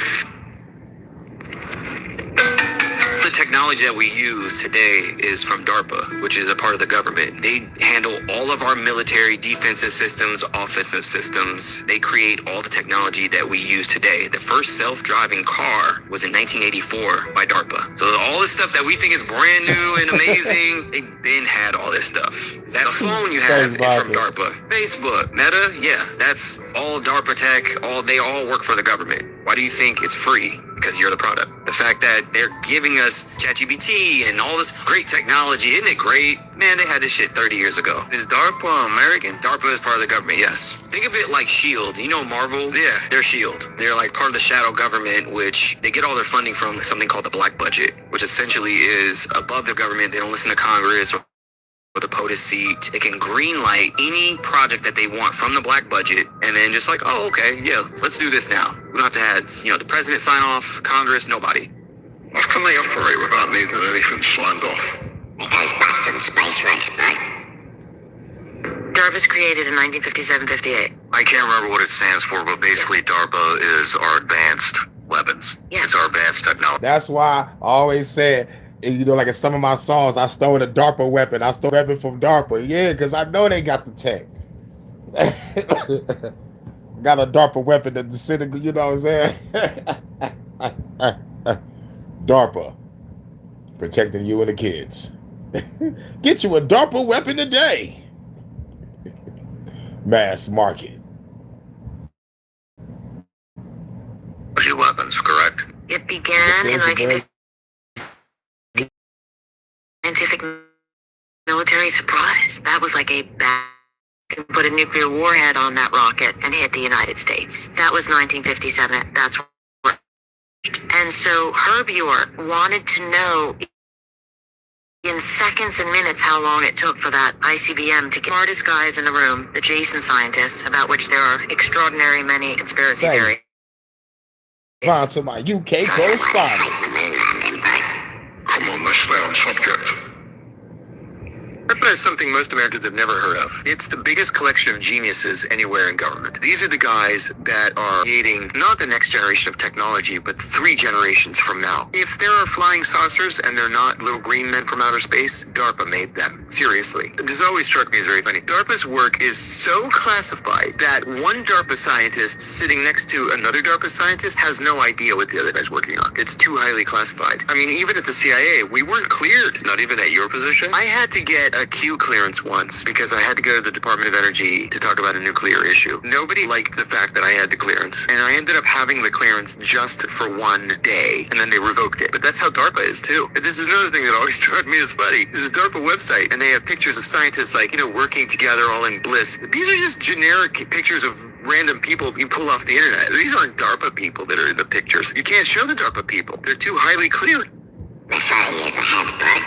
The technology that we use today is from DARPA, which is a part of the government. They handle all of our military defensive systems, offensive systems. They create all the technology that we use today. The first self-driving car was in 1984 by DARPA. So all this stuff that we think is brand new and amazing, they've been had all this stuff. That phone you have is from DARPA. Facebook, Meta, yeah, that's all DARPA tech. They all work for the government. Why do you think it's free? Because you're the product. The fact that they're giving us ChatGPT and all this great technology, isn't it great? Man, they had this shit 30 years ago. Is DARPA American? DARPA is part of the government, yes. Think of it like S.H.I.E.L.D. You know Marvel? Yeah, they're S.H.I.E.L.D. They're like part of the shadow government, which they get all their funding from something called the Black Budget, which essentially is above the government. They don't listen to Congress or the POTUS seat. They can green light any project that they want from the black budget and then just like, oh, okay, yeah, let's do this now. We don't have to have, the president sign off, Congress, nobody. How can they operate without needing anything signed off? It goes back to the space race, bud. DARPA was created in 1957-58. I can't remember what it stands for, but basically DARPA is our advanced weapons. Yes. It's our advanced technology. That's why I always said, like in some of my songs, I stole a DARPA weapon. I stole a weapon from DARPA. Yeah, because I know they got the tech. Got a DARPA weapon that disintegrate, you know what I'm saying? DARPA. Protecting you and the kids. Get you a DARPA weapon today. Mass market. Weapons, correct? It began in 1950. Scientific military surprise. That was like a back and put a nuclear warhead on that rocket and hit the United States. That was 1957. That's what. And so Herb York wanted to know in seconds and minutes how long it took for that ICBM to get the smartest guys in the room, the Jason scientists, about which there are extraordinary many conspiracy theories. On to my UK correspondent. Come on, let's stay on subject. DARPA is something most Americans have never heard of. It's the biggest collection of geniuses anywhere in government. These are the guys that are creating not the next generation of technology, but 3 generations from now. If there are flying saucers and they're not little green men from outer space, DARPA made them. Seriously. This always struck me as very funny. DARPA's work is so classified that one DARPA scientist sitting next to another DARPA scientist has no idea what the other guy's working on. It's too highly classified. I mean, even at the CIA, we weren't cleared. Not even at your position. I had to get a Q clearance once because I had to go to the Department of Energy to talk about a nuclear issue. Nobody liked the fact that I had the clearance, and I ended up having the clearance just for one day, and then they revoked it. But that's how DARPA is too. And this is another thing that always struck me as funny. There's a DARPA website, and they have pictures of scientists working together all in bliss. These are just generic pictures of random people you pull off the internet. These aren't DARPA people that are in the pictures. You can't show the DARPA people. They're too highly cleared. They're 30 years ahead, bud.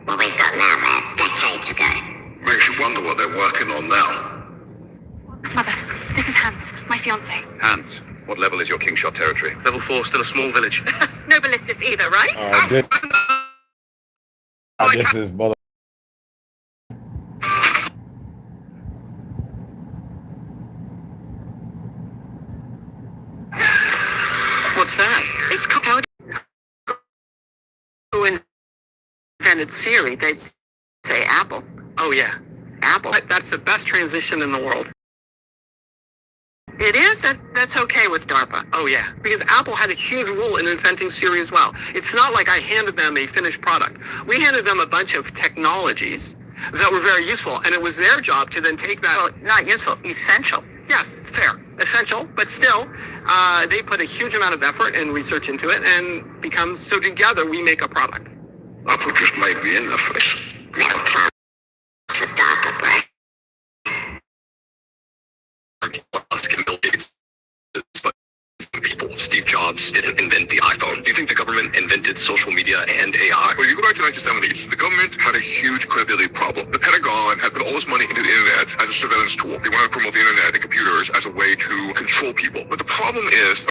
What we've got now, man, decades ago. Makes you wonder what they're working on now. Mother, this is Hans, my fiance. Hans, what level is your King Shot territory? Level 4, still a small village. No ballistas either, right? This is mother. What's that? It's called. Who invented Siri? They'd say Apple. Oh yeah, Apple. That's the best transition in the world. It is? That's okay with DARPA. Oh yeah, because Apple had a huge role in inventing Siri as well. It's not like I handed them a finished product. We handed them a bunch of technologies that were very useful, and it was their job to then take that... Well, not useful, essential. Yes, it's fair. Essential, but still, they put a huge amount of effort and research into it, and becomes... So together, we make a product. Apple just made the interface. No time for DARPA, bro. Bill Gates, people, Steve Jobs. Jobs didn't invent the iPhone? Do you think the government invented social media and AI? Well, you go back to the 1970s, the government had a huge credibility problem. The Pentagon had put all this money into the internet as a surveillance tool. They wanted to promote the internet and computers as a way to control people. But the problem is,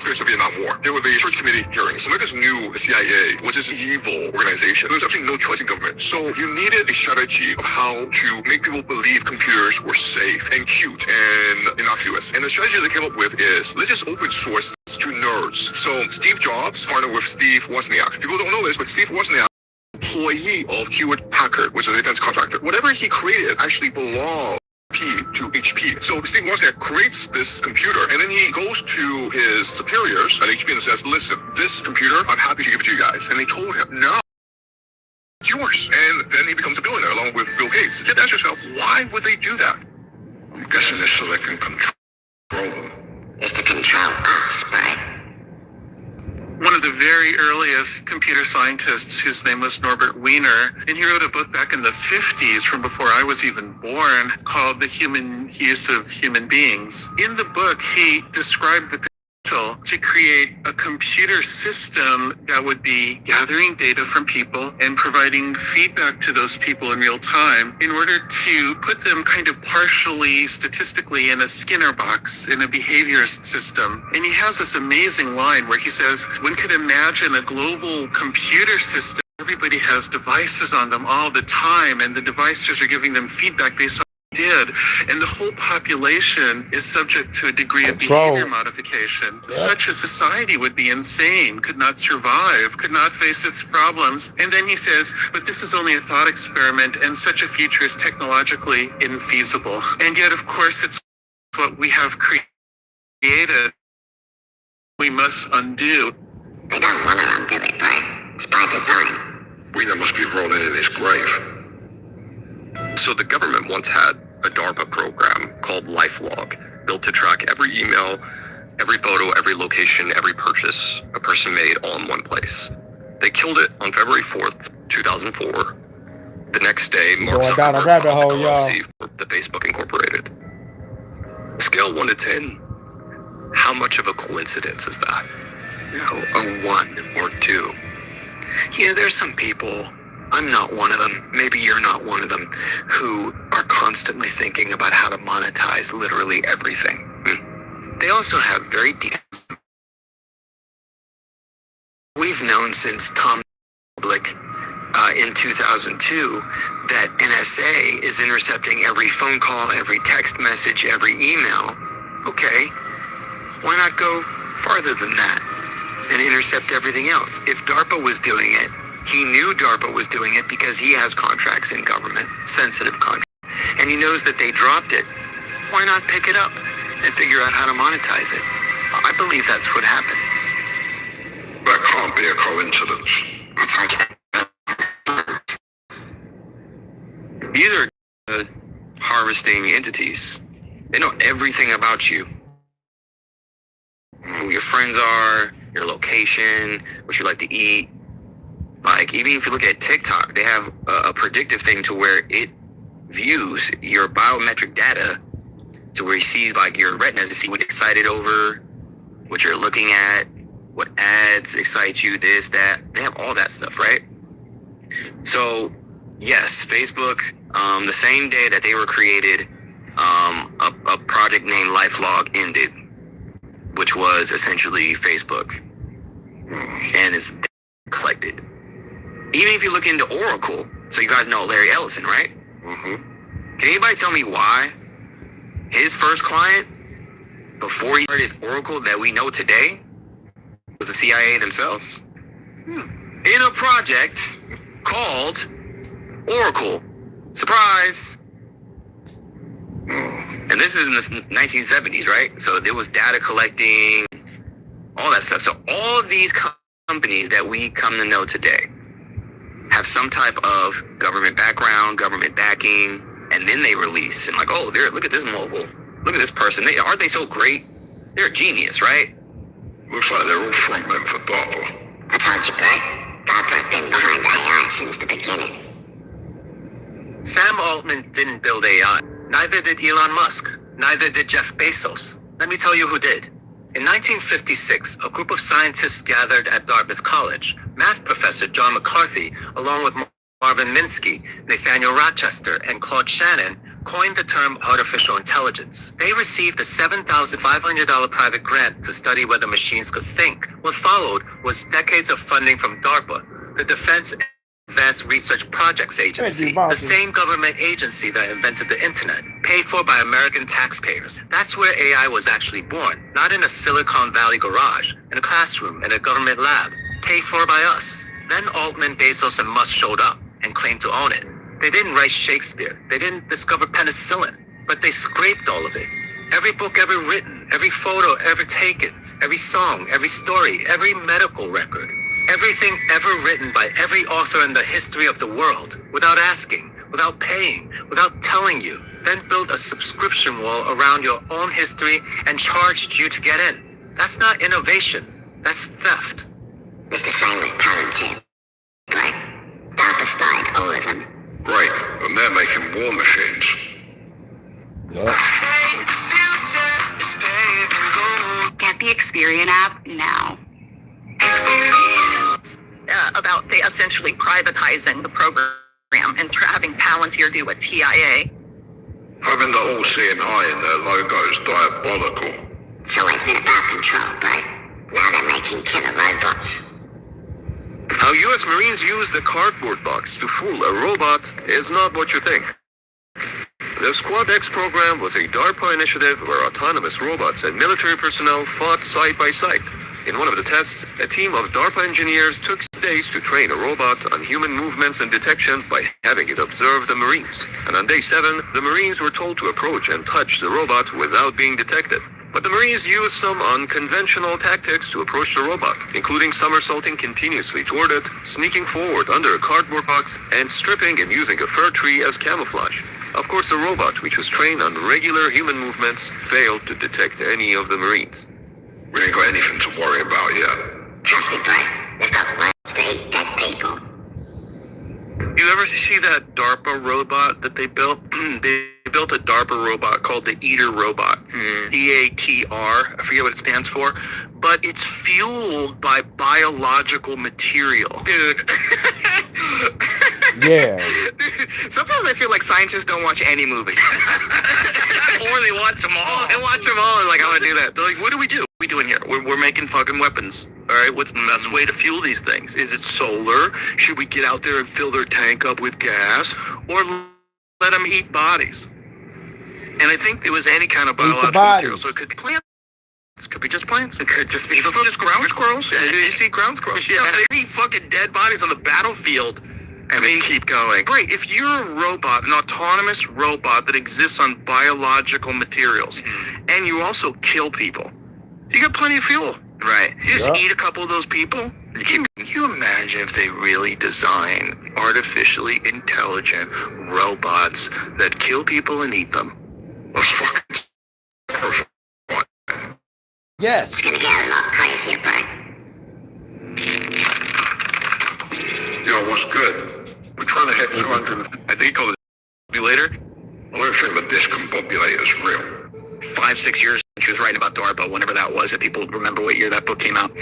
there's the Vietnam War. There were the Church Committee hearings. Americans knew the CIA was this evil organization. There was actually no choice in government. So you needed a strategy of how to make people believe computers were safe and cute and innocuous. And the strategy they came up with is, let's just open source to nerds. So Steve Jobs partnered with Steve Wozniak. People don't know this, but Steve Wozniak, employee of Hewlett Packard, which is a defense contractor. Whatever he created actually belonged to HP. So Steve Wozniak creates this computer, and then he goes to his superiors at HP and says, listen, this computer, I'm happy to give it to you guys. And they told him, no, it's yours. And then he becomes a billionaire along with Bill Gates. You have to ask yourself, why would they do that? I'm guessing it's so they can control them. It's to control us, right? One of the very earliest computer scientists, his name was Norbert Wiener, and he wrote a book back in the 50s, from before I was even born, called The Human Use of Human Beings. In the book, he described the potential to create a computer system that would be gathering data from people and providing feedback to those people in real time in order to put them kind of partially statistically in a Skinner box, in a behaviorist system. And he has this amazing line where he says, one could imagine a global computer system. Everybody has devices on them all the time, and the devices are giving them feedback based on did, and the whole population is subject to a degree of behavior modification. Yeah. Such a society would be insane, could not survive, could not face its problems. And then he says, but this is only a thought experiment, and such a future is technologically infeasible. And yet, of course, it's what we have created. We must undo. We don't want to undo it, but it's by design. Wiener must be rolling in his grave. So the government once had a DARPA program called LifeLog, built to track every email, every photo, every location, every purchase a person made all in one place. They killed it on February 4th, 2004. The next day, Mark Zuckerberg filed an LLC for the Facebook Incorporated. Scale 1 to 10, how much of a coincidence is that? You know, a 1 or 2. Yeah, there's some people, I'm not one of them, maybe you're not one of them, who are constantly thinking about how to monetize literally everything. They also have very deep... We've known since Tom Public in 2002 that NSA is intercepting every phone call, every text message, every email. Okay, why not go farther than that and intercept everything else? If DARPA was doing it, he knew DARPA was doing it because he has contracts in government, sensitive contracts, and he knows that they dropped it. Why not pick it up and figure out how to monetize it? I believe that's what happened. That can't be a coincidence. That's how These are harvesting entities. They know everything about you. Who your friends are, your location, what you like to eat. Like, even if you look at TikTok, they have a predictive thing to where it views your biometric data to where you see, like, your retinas to see what you're excited over, what you're looking at, what ads excite you, this, that. They have all that stuff, right? So, yes, Facebook, the same day that they were created, a project named LifeLog ended, which was essentially Facebook. And it's collected. Even if you look into Oracle, so you guys know Larry Ellison, right? Mm-hmm. Can anybody tell me why his first client, before he started Oracle that we know today, was the CIA themselves? In a project called Oracle. Surprise! And this is in the 1970s, right? So there was data collecting, all that stuff. So all of these companies that we come to know today have some type of government background, government backing, and then they release and like, oh, look at this mogul, look at this person. Aren't they so great? They're a genius, right? Looks like they're all frontmen for DARPA. I told you, Bert. DARPA have been behind AI since the beginning. Sam Altman didn't build AI. Neither did Elon Musk. Neither did Jeff Bezos. Let me tell you who did. In 1956, a group of scientists gathered at Dartmouth College. Math professor John McCarthy, along with Marvin Minsky, Nathaniel Rochester, and Claude Shannon, coined the term artificial intelligence. They received a $7,500 private grant to study whether machines could think. What followed was decades of funding from DARPA, the Defense Advanced Research Projects Agency, the same government agency that invented the internet, paid for by American taxpayers. That's where AI was actually born, not in a Silicon Valley garage, in a classroom, in a government lab, paid for by us. Then Altman, Bezos, and Musk showed up and claimed to own it. They didn't write Shakespeare, they didn't discover penicillin, but they scraped all of it. Every book ever written, every photo ever taken, every song, every story, every medical record. Everything ever written by every author in the history of the world, without asking, without paying, without telling you, then built a subscription wall around your own history and charged you to get in. That's not innovation, that's theft. It's the same with Palantir, right? DARPA started all of them. Right, and they're making war machines. Get the Experian app now. About they essentially privatizing the program and having Palantir do a TIA. Having the all-seeing eye in their logo is diabolical. It's always been about control, but now they're making killer robots. How U.S. Marines use the cardboard box to fool a robot is not what you think. The Squad X program was a DARPA initiative where autonomous robots and military personnel fought side by side. In one of the tests, a team of DARPA engineers took days to train a robot on human movements and detection by having it observe the Marines. And on day 7, the Marines were told to approach and touch the robot without being detected. But the Marines used some unconventional tactics to approach the robot, including somersaulting continuously toward it, sneaking forward under a cardboard box, and stripping and using a fir tree as camouflage. Of course, the robot, which was trained on regular human movements, failed to detect any of the Marines. We ain't got anything to worry about yet. Trust me, bro. They've got worms to eat dead people. You ever see that DARPA robot that they built? They built a DARPA robot called the Eater Robot. EATR. I forget what it stands for. But it's fueled by biological material. Dude. Yeah. Sometimes I feel like scientists don't watch any movies. Or they watch them all. They watch them all and like, I want to do that. They're like, what do? What are we doing here? We're making fucking weapons. All right, what's the best way to fuel these things? Is it solar? Should we get out there and fill their tank up with gas? Or let them eat bodies? And I think it was any kind of biological material. So it could be plants. It could be just plants. It could just be just ground squirrels. You see ground squirrels. Yeah, they eat fucking dead bodies on the battlefield. And they keep going. Great. If you're a robot, an autonomous robot that exists on biological materials, and you also kill people, you got plenty of fuel. Right. You just eat a couple of those people. Can you imagine if they really design artificially intelligent robots that kill people and eat them? That's fucking terrifying. Yes. It's gonna get a lot crazier, bro. Yo, what's good? We're trying to hit 200. I think you call it later. I don't think the discombobulator is real. 5-6 years she was writing about DARPA, whenever that was, if people remember what year that book came out,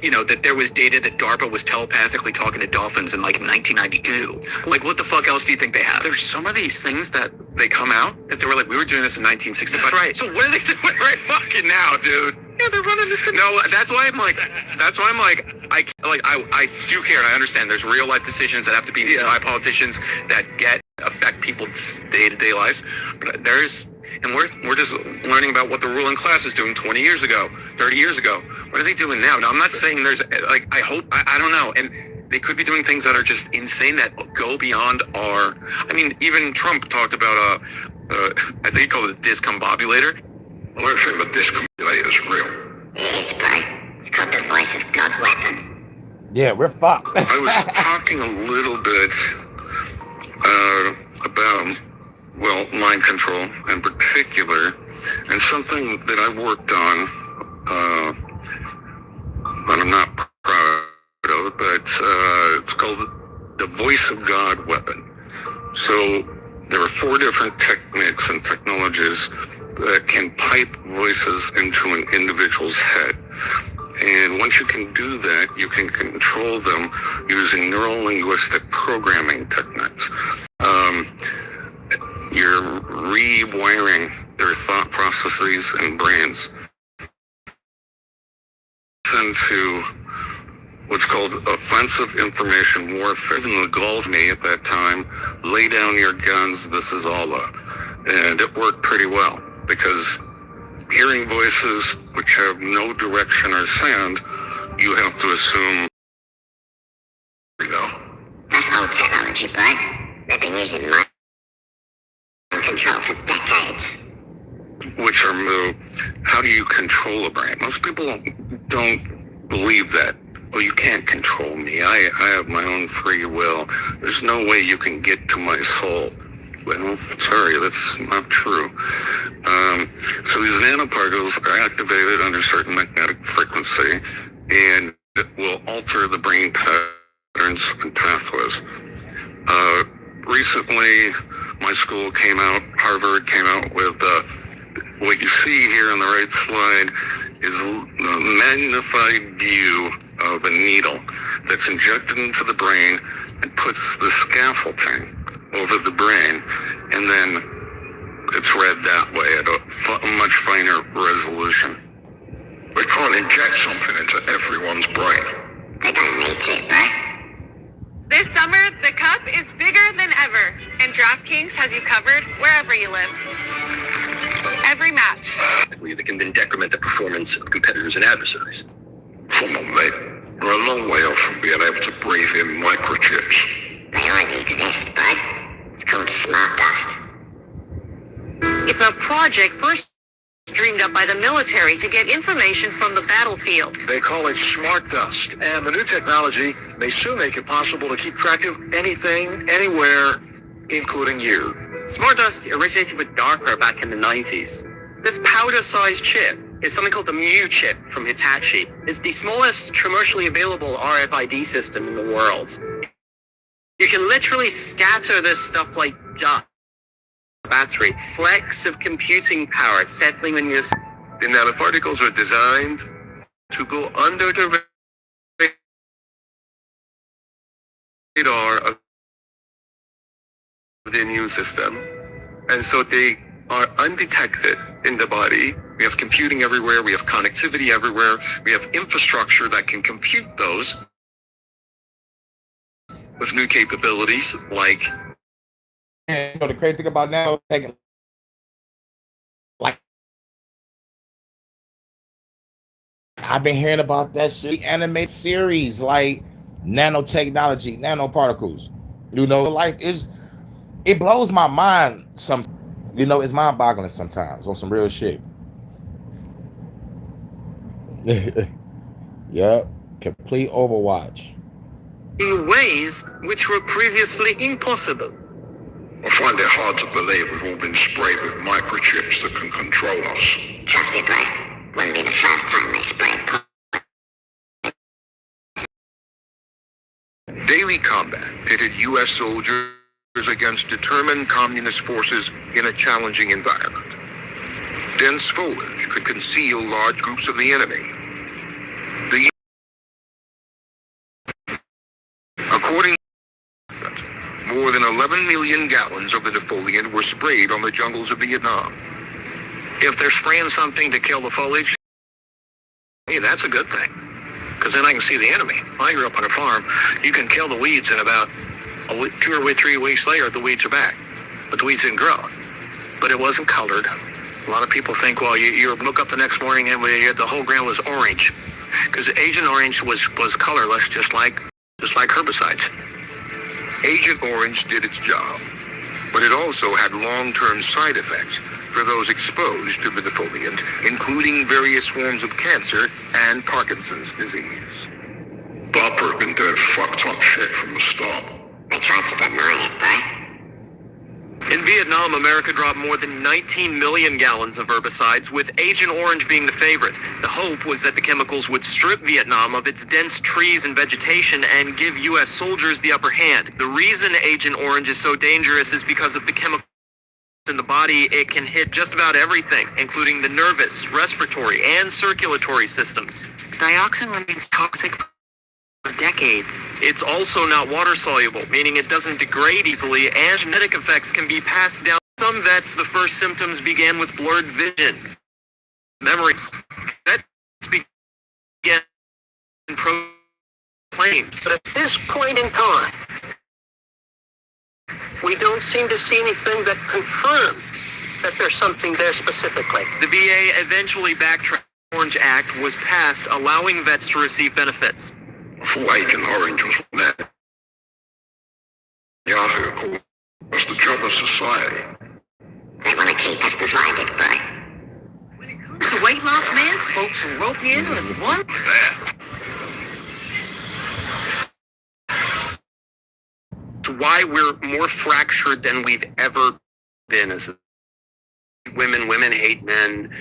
you know, that there was data that DARPA was telepathically talking to dolphins in like 1992. Like, what the fuck else do you think they have? There's some of these things that they come out that they were like, we were doing this in 1965. That's right. So what are they doing right fucking now, dude? Yeah, they're running this. No, that's why I'm like, I do care and I understand there's real life decisions that have to be made by politicians that affect people's day-to-day lives. But and we're just learning about what the ruling class was doing 20 years ago, 30 years ago. What are they doing now? Now, I'm not saying there's, like, I don't know. And they could be doing things that are just insane that go beyond our, I mean, even Trump talked about, I think he called it a discombobulator. I don't think the discombobulator is real. It is, bro. It's called the voice of God weapon. Yeah, we're fucked. I was talking a little bit about, well, mind control in particular, and something that I worked on that I'm not proud of, but it's called the voice of God weapon. So there are 4 different techniques and technologies that can pipe voices into an individual's head. And once you can do that, you can control them using neuro-linguistic programming techniques. You're rewiring their thought processes and brains into what's called offensive information warfare. Even the Gulf me at that time, lay down your guns, this is Allah. And it worked pretty well, because hearing voices which have no direction or sound, you have to assume. That's old technology, bud. They've been using mind control for decades. Which are how do you control a brain? Most people don't believe that. Well, you can't control me. I have my own free will. There's no way you can get to my soul. Well, sorry, that's not true. So these nanoparticles are activated under certain magnetic frequency, and it will alter the brain patterns and pathways. Recently, my school came out, Harvard came out with what you see here on the right slide is a magnified view of a needle that's injected into the brain and puts the scaffolding over the brain, and then it's read that way at a much finer resolution. We can't inject something into everyone's brain. They don't need to, right? This summer, the cup is bigger than ever, and DraftKings has you covered wherever you live. Every match. That can then decrement the performance of competitors and adversaries. Come on, mate. We're a long way off from being able to breathe in microchips. They already exist, bud. It's called smart dust. It's a project first dreamed up by the military to get information from the battlefield. They call it smart dust, and the new technology may soon make it possible to keep track of anything, anywhere, including you. Smart-Dust originated with DARPA back in the 90s. This powder-sized chip is something called the Mu chip from Hitachi. It's the smallest commercially available RFID system in the world. You can literally scatter this stuff like dust. Battery, flecks of computing power settling on your... The nanoparticles are designed to go under the radar of the immune system, and so they are undetected in the body. We have computing everywhere, we have connectivity everywhere, we have infrastructure that can compute those with new capabilities like... And you know, the crazy thing about now, taking like I've been hearing about that shit, animated series like nanotechnology, nanoparticles. You know, life is, it blows my mind. You know, it's mind-boggling sometimes on some real shit. Yep, complete Overwatch. In ways which were previously impossible. I find it hard to believe we've all been sprayed with microchips that can control us. Trust me, bud. Wouldn't be the first time they sprayed Daily combat pitted U.S. soldiers against determined communist forces in a challenging environment. Dense foliage could conceal large groups of the enemy. According to more than 11 million gallons of the defoliant were sprayed on the jungles of Vietnam. If they're spraying something to kill the foliage, hey, that's a good thing. Because then I can see the enemy. I grew up on a farm. You can kill the weeds and about 2 or 3 weeks later, the weeds are back. But the weeds didn't grow. But it wasn't colored. A lot of people think, well, you look up the next morning and the whole ground was orange. Because Agent Orange was colorless, just like herbicides. Agent Orange did its job, but it also had long-term side effects for those exposed to the defoliant, including various forms of cancer and Parkinson's disease. DARPA have been doing fucked up shit from the start. They tried to deny it, bud. In Vietnam, America dropped more than 19 million gallons of herbicides, with Agent Orange being the favorite. The hope was that the chemicals would strip Vietnam of its dense trees and vegetation and give U.S. soldiers the upper hand. The reason Agent Orange is so dangerous is because of the chemical in the body, it can hit just about everything, including the nervous, respiratory, and circulatory systems. Dioxin remains toxic for decades. It's also not water soluble, meaning it doesn't degrade easily, and genetic effects can be passed down. Some vets, the first symptoms began with blurred vision, memories. Vets began proclaims. But at this point in time, we don't seem to see anything that confirms that there's something there specifically. The VA eventually backtracked. The Orange Act was passed, allowing vets to receive benefits. Full Agent Orange was net. Yahoo was the job of society. They want to keep us divided, but when it comes to weight loss, man, folks will rope you in with one. To why we're more fractured than we've ever been as women hate men.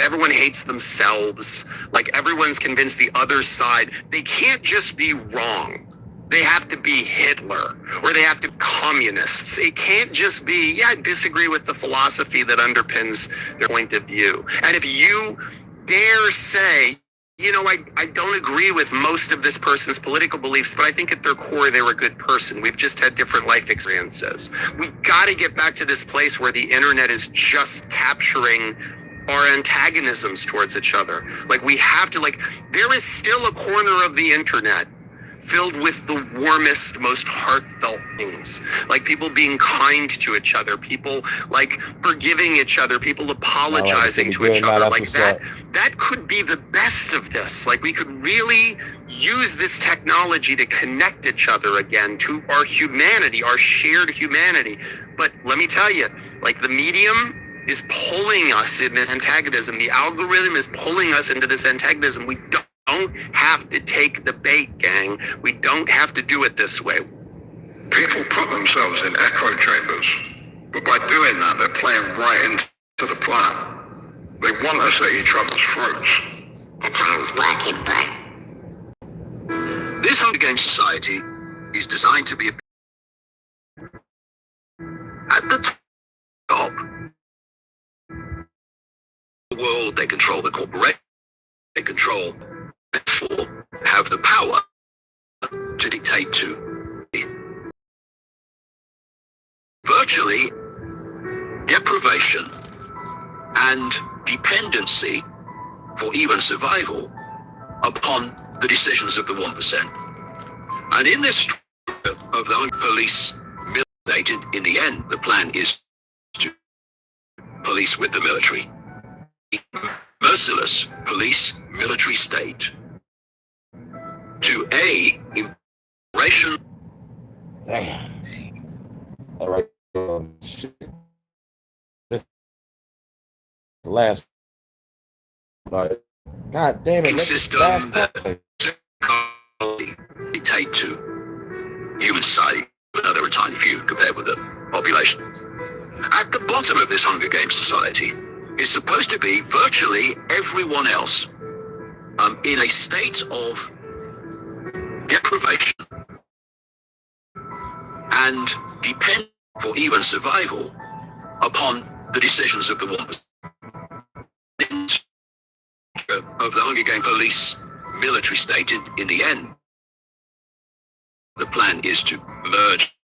Everyone hates themselves. Like, everyone's convinced the other side. They can't just be wrong. They have to be Hitler, or they have to be communists. It can't just be, yeah, I disagree with the philosophy that underpins their point of view. And if you dare say, you know, I don't agree with most of this person's political beliefs, but I think at their core they're a good person. We've just had different life experiences. We got to get back to this place where the internet is just capturing our antagonisms towards each other. Like, we have to, like, there is still a corner of the internet filled with the warmest, most heartfelt things. Like, people being kind to each other, people, like, forgiving each other, people apologizing to each other. Like, that could be the best of this. Like, we could really use this technology to connect each other again to our humanity, our shared humanity. But let me tell you, like, the medium is pulling us in this antagonism. The algorithm is pulling us into this antagonism. We don't have to take the bait, gang. We don't have to do it this way. People put themselves in echo chambers, but by doing that, they're playing right into the plan. They want us at each other's throats. The plan's working, but This Hunger Games society is designed to be at the top. The world, they control the corporation, they control, therefore, have the power to dictate to virtually deprivation and dependency for even survival upon the decisions of the 1%. And in this structure of the Hunger Police militated, in the end, the plan is to police with the military. Merciless police military state to a operation. Damn. All right. Shit. This last. God damn it. System that dictate to human society, but they're a tiny few compared with the population. At the bottom of this Hunger Games society is supposed to be virtually everyone else in a state of deprivation and depend for even survival upon the decisions of the 1%. Of the Hunger Games police military state, in the end, the plan is to merge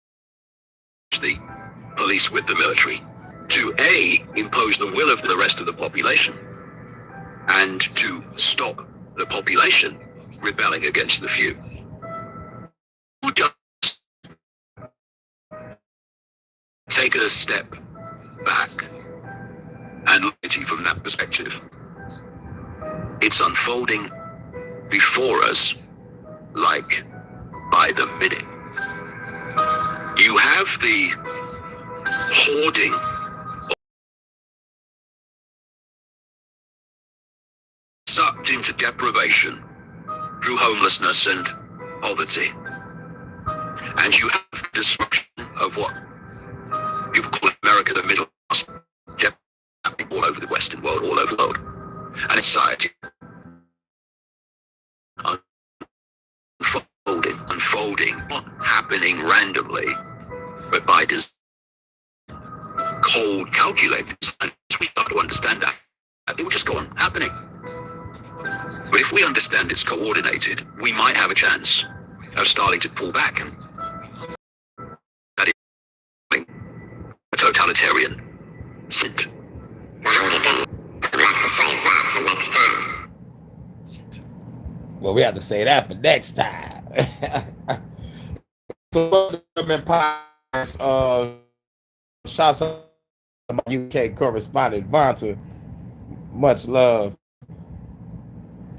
the police with the military, to A, impose the will of the rest of the population, and to stop the population rebelling against the few. Who does take a step back and look at it from that perspective? It's unfolding before us like by the minute. You have the hoarding sucked into deprivation through homelessness and poverty. And you have disruption of what people call America the middle class, all over the Western world, all over the world. And society unfolding, not happening randomly, but by design, cold, calculated science, we start to understand that. It will just go on happening. But if we understand it's coordinated, we might have a chance of starting to pull back and that is a totalitarian sit. Well, we have to say that for next time. Shouts out to my UK correspondent Vonta. Much love.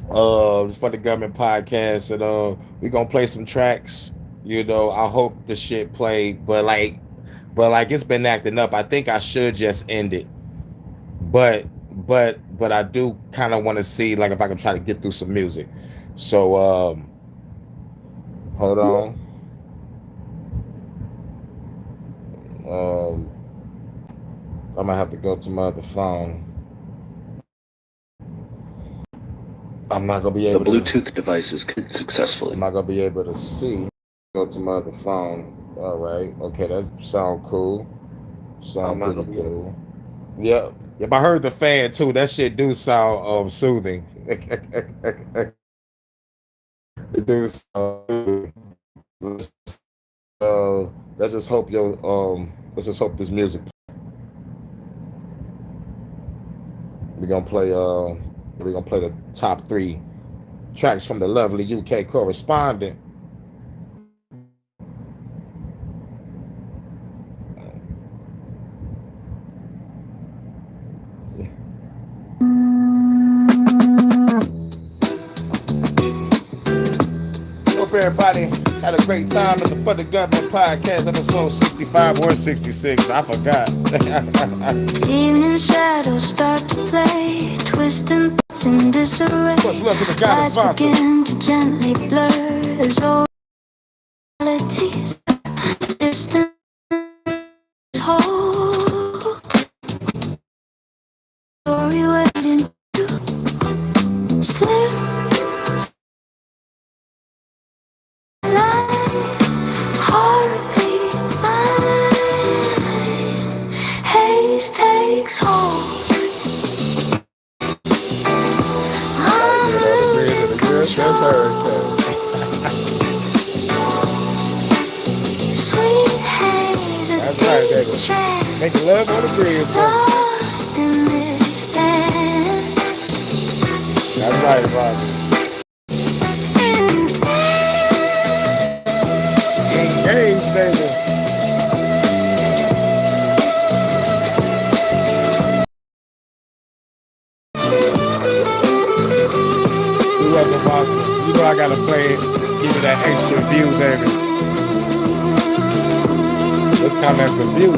For the government podcast, and we're gonna play some tracks. You know, I hope the shit played, but like it's been acting up. I think I should just end it, but I do kind of want to see like if I can try to get through some music. So hold on. I might have to go to my other phone. I'm not gonna be able. The Bluetooth device is connected successfully. I'm not gonna be able to see. Go to my other phone. All right. Okay, that sound cool. Sound pretty cool. Yep. Yep. I heard the fan too. That shit do sound soothing. It do sound. Let's just hope let's just hope this music. We're gonna play the top 3 tracks from the lovely UK correspondent. Hope everybody had a great time at the For the Government podcast, episode 65 or 66. I forgot. Evening shadows start to play, twisting thoughts in disarray. Much love to the goddess Lights begin to gently blur as old realities distance hold. Story waiting to slip. Heartbeat mine, haze takes hold. I'm losing control. Sweet haze, a deep trance. Make love on the bridge. Lost in this dance. That's right, Roger. Engage, baby. Whoever Roger, you know I gotta play it, give it that extra view, baby. Let's come as a view.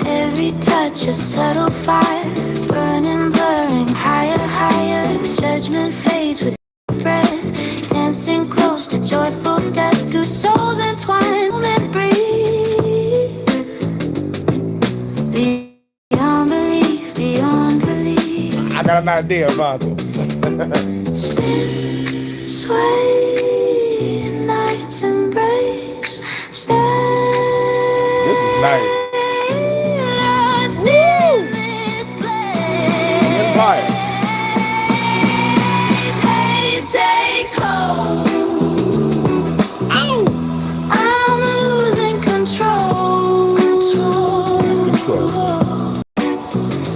Every touch a subtle fire, burning, blurring, higher, higher. Judgment fades with breath, dancing close to joyful death. Two souls entwined, moment breathe. Beyond belief, beyond belief. I got an idea about it. Spin, sway, night's embrace. Stand. This is nice. Empire. Haze takes hold. Ow! I'm losing control.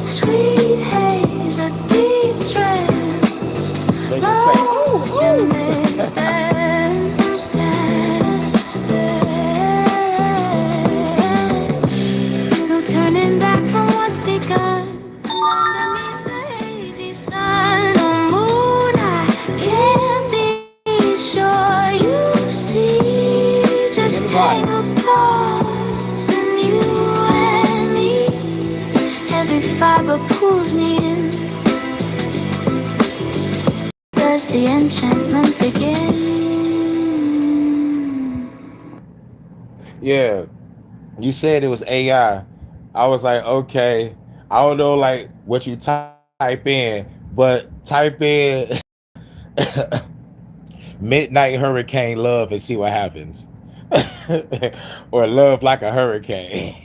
Sweet haze, a deep trance. Lost in this dance. No turning back from what's begun. Underneath the hazy sun, oh moon, I can't be sure you see. Just tangled thoughts and you and me. Every fiber pulls me in. Does the enchantment begin? Yeah, you said it was AI. I was like, okay, I don't know like what you type in, but type in Midnight Hurricane Love and see what happens. Or Love Like a Hurricane.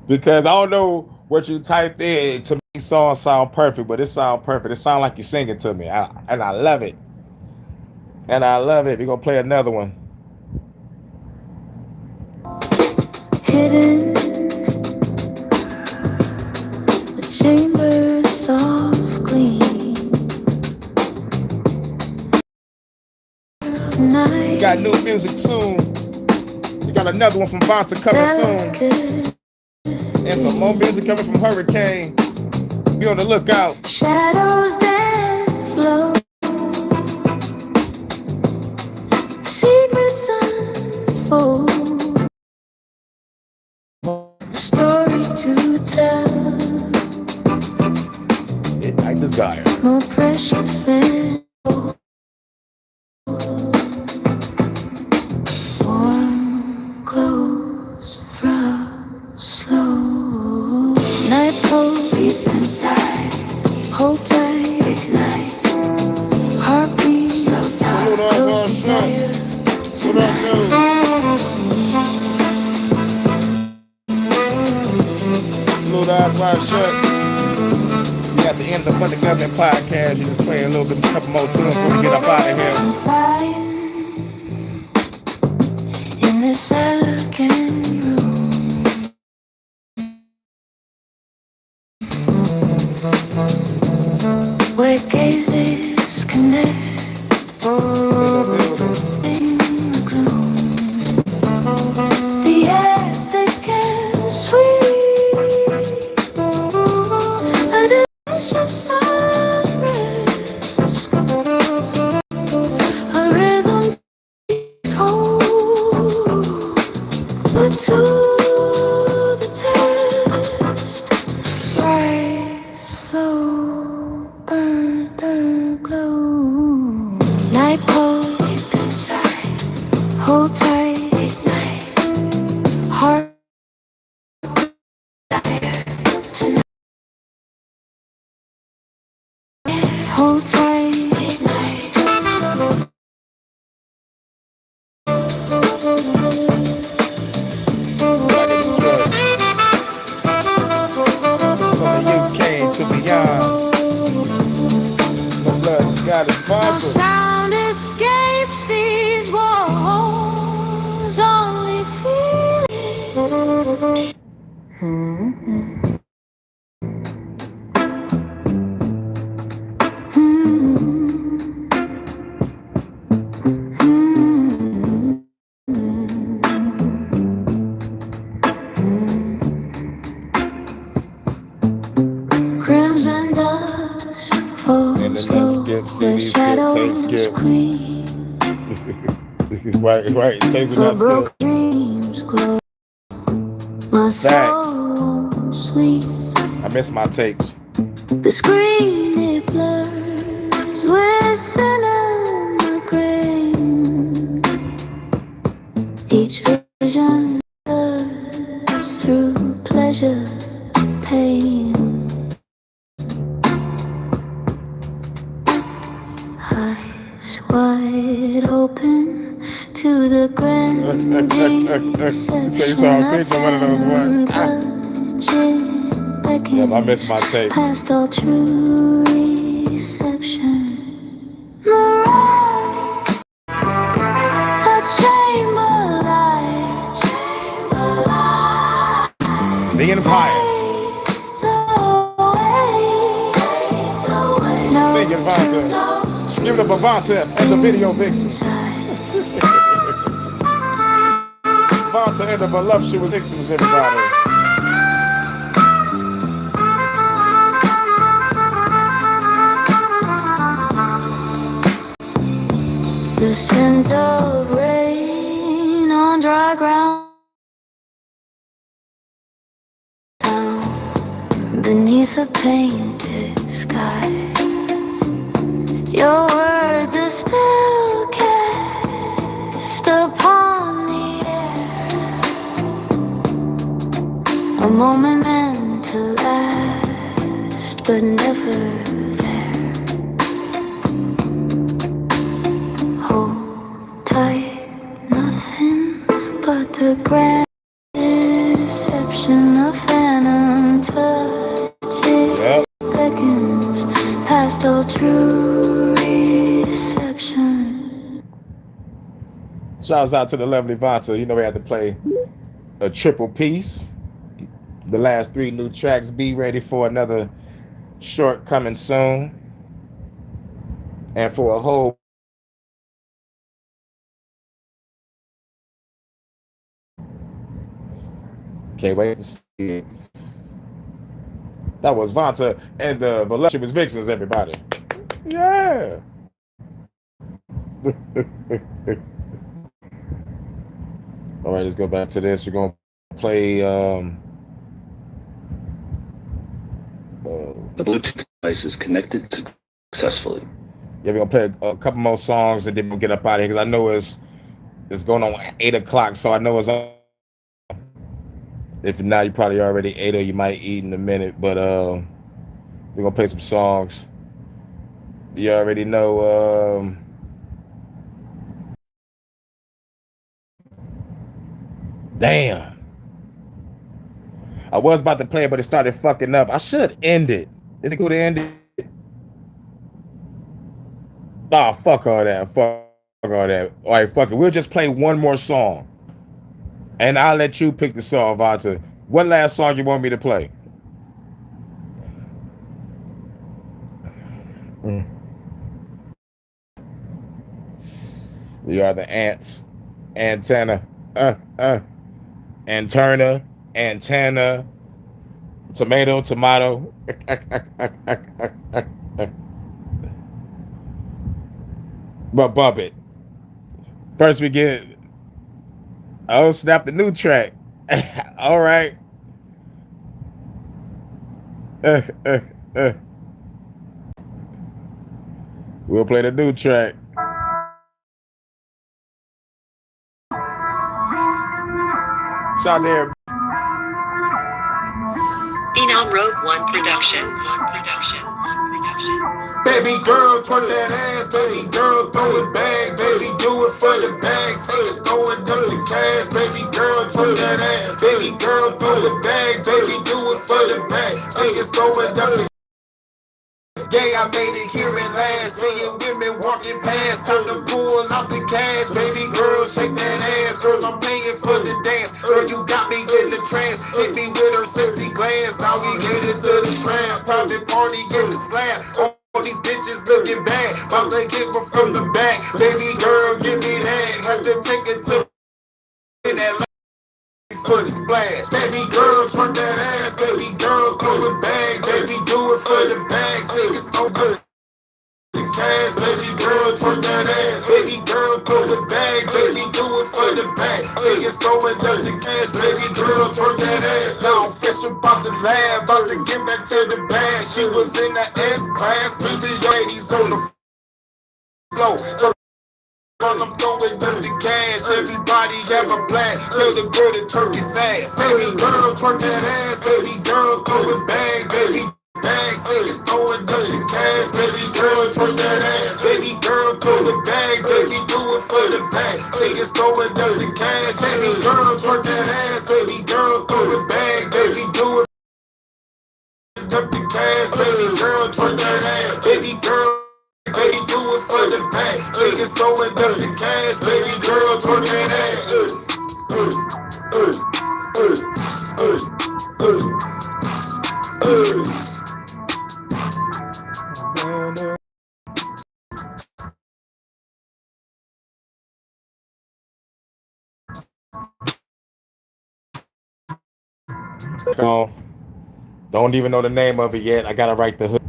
Because I don't know what you typed in. To me, song sound perfect, but it sound perfect. It sound like you're singing to me, and I love it. And I love it. We're gonna play another one. Hidden, a chamber soft gleam. We got new music soon. We got another one from Vonta coming soon. And some more music coming from Hurricane. Be on the lookout. Shadows dance low. Secrets unfold. Story to tell. Midnight Desire. More precious than gold. Warm clothes throb slow. Night pole deep inside. Hold tight, ignite. Heartbeat slow down. Close desire tonight. Slow eyes wide shut. We at the end of the Fun the Government podcast. You just play a little bit, a couple more tunes before we get up out of here. Fire in this elegant room. Where gazes connect. In the gloom. The air thick and sweet. A delicious sunrise. A rhythm takes hold. Put to the test. Rise, flow, burn, glow. Night pole deep inside. Hold tight, ignite. Heart desire tonight. Hold tight, ignite. From the UK to beyond. No blood, God is No Vonta. sound escapes these walls, only feeling. Crimson dust falls And then slow, skip, the CD skip, tape shadows skip. creep. right. Takes The that skip. broken dreams glow. My Facts. soul won't sleep. I miss my tapes. The screen it blurs with cinema grain. Each vision blurs through pleasure, pain. Eyes wide open to the grandeur. So you saw a picture of one of those ones. Yeah, I miss my tapes. Past all true reception. Mirage, a chamber light, The Empire. fades away. No Sing it, Vonta. Give it up for Vonta and the video vixens. Vonta and the voluptuous vixens, everybody. The scent of rain on dry ground. Down beneath a painted sky. Your words a spell cast upon the air. A moment meant to last, but never there. Hold tight, nothing but the grand. stole true reception. Shouts out to the lovely Vonta. You know we had to play a triple piece. The last 3 new tracks. Be ready for another short coming soon. And for a whole can't wait to see it. That was Vonta and the Voluptuous Vixens, everybody. Yeah. All right, let's go back to this. We're going to play The Bluetooth device is connected successfully. Yeah, we're going to play a couple more songs and then we'll get up out of here because I know it's going on 8 o'clock, so I know it's on. If not, you probably already ate or you might eat in a minute, but we're going to play some songs. You already know damn. I was about to play it, but it started fucking up. I should end it. Is it cool to end it? Oh, fuck all that. Fuck all that. All right, fuck it. We'll just play one more song. And I'll let you pick the song, Vonta. What last song you want me to play? We are the ants. Antenna. Antenna. Antenna. Tomato. Tomato. But bump it. First we get... Oh, snap, the new track. All right. We'll play the new track. Shout there. Phenom Road One Productions. Baby girl, twerk that ass, baby girl, throw it back, baby, do it for the bag, say it's throwing up the cash, baby girl, twerk that ass, baby girl, throw it back, baby, do it for the bag, say it's throwing up the yeah, I made it here at last, seeing women walking past, time to pull out the cash, baby girl, shake that ass, girl, I'm paying for the dance, girl, you got me in the trance, hit me with her sexy glance, now we get into the tram, private party in the slab, all these bitches looking bad, about to get her from the back, baby girl, give me that, have to take it to in that for the splash, baby girl, twerk that ass, baby girl, throw it back, baby, do it for the bag, say it's no good. The cash, baby girl, twerk that ass, baby girl, throw it back, baby, do it for the bag, say it's throwing up the cash, baby girl, twerk that ass. Now I'm fresh about the lab, about to get back to the bag. She was in the S class, busy ladies on the floor. I'm throwing up the cash, everybody have a blast. Tell the girl to twerk it fast. Baby girl, twerk that ass, baby girl, throw it back, baby. Bag, say it's throwing up the cash, baby girl, twerk that ass, baby girl, throw it back, baby, do it for the bag, say it's throwing up the cash, baby girl, twerk that ass, baby girl, throw it back, baby, do it up the cash, baby girl, twerk that ass, baby girl. Baby, do it for the bag. Say it's throwing up the cash. Baby girl, twerk that ass. Don't even know the name of it yet. I gotta write the hook.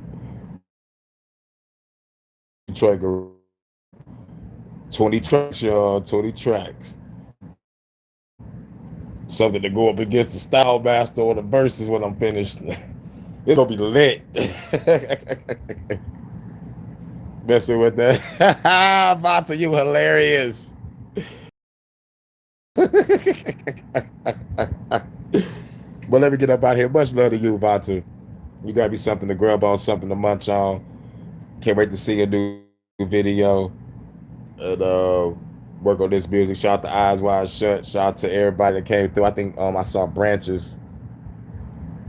Detroit Garage. 20 tracks, y'all. 20 tracks. Something to go up against the Style Master or the Verses when I'm finished. It's gonna be lit. Messing with that. Vonta, you hilarious. But let me get up out here. Much love to you, Vonta. You gotta be something to grub on, something to munch on. Can't wait to see a new video and work on this music. Shout out to Eyes Wide Shut. Shout out to everybody that came through. I think I saw Branches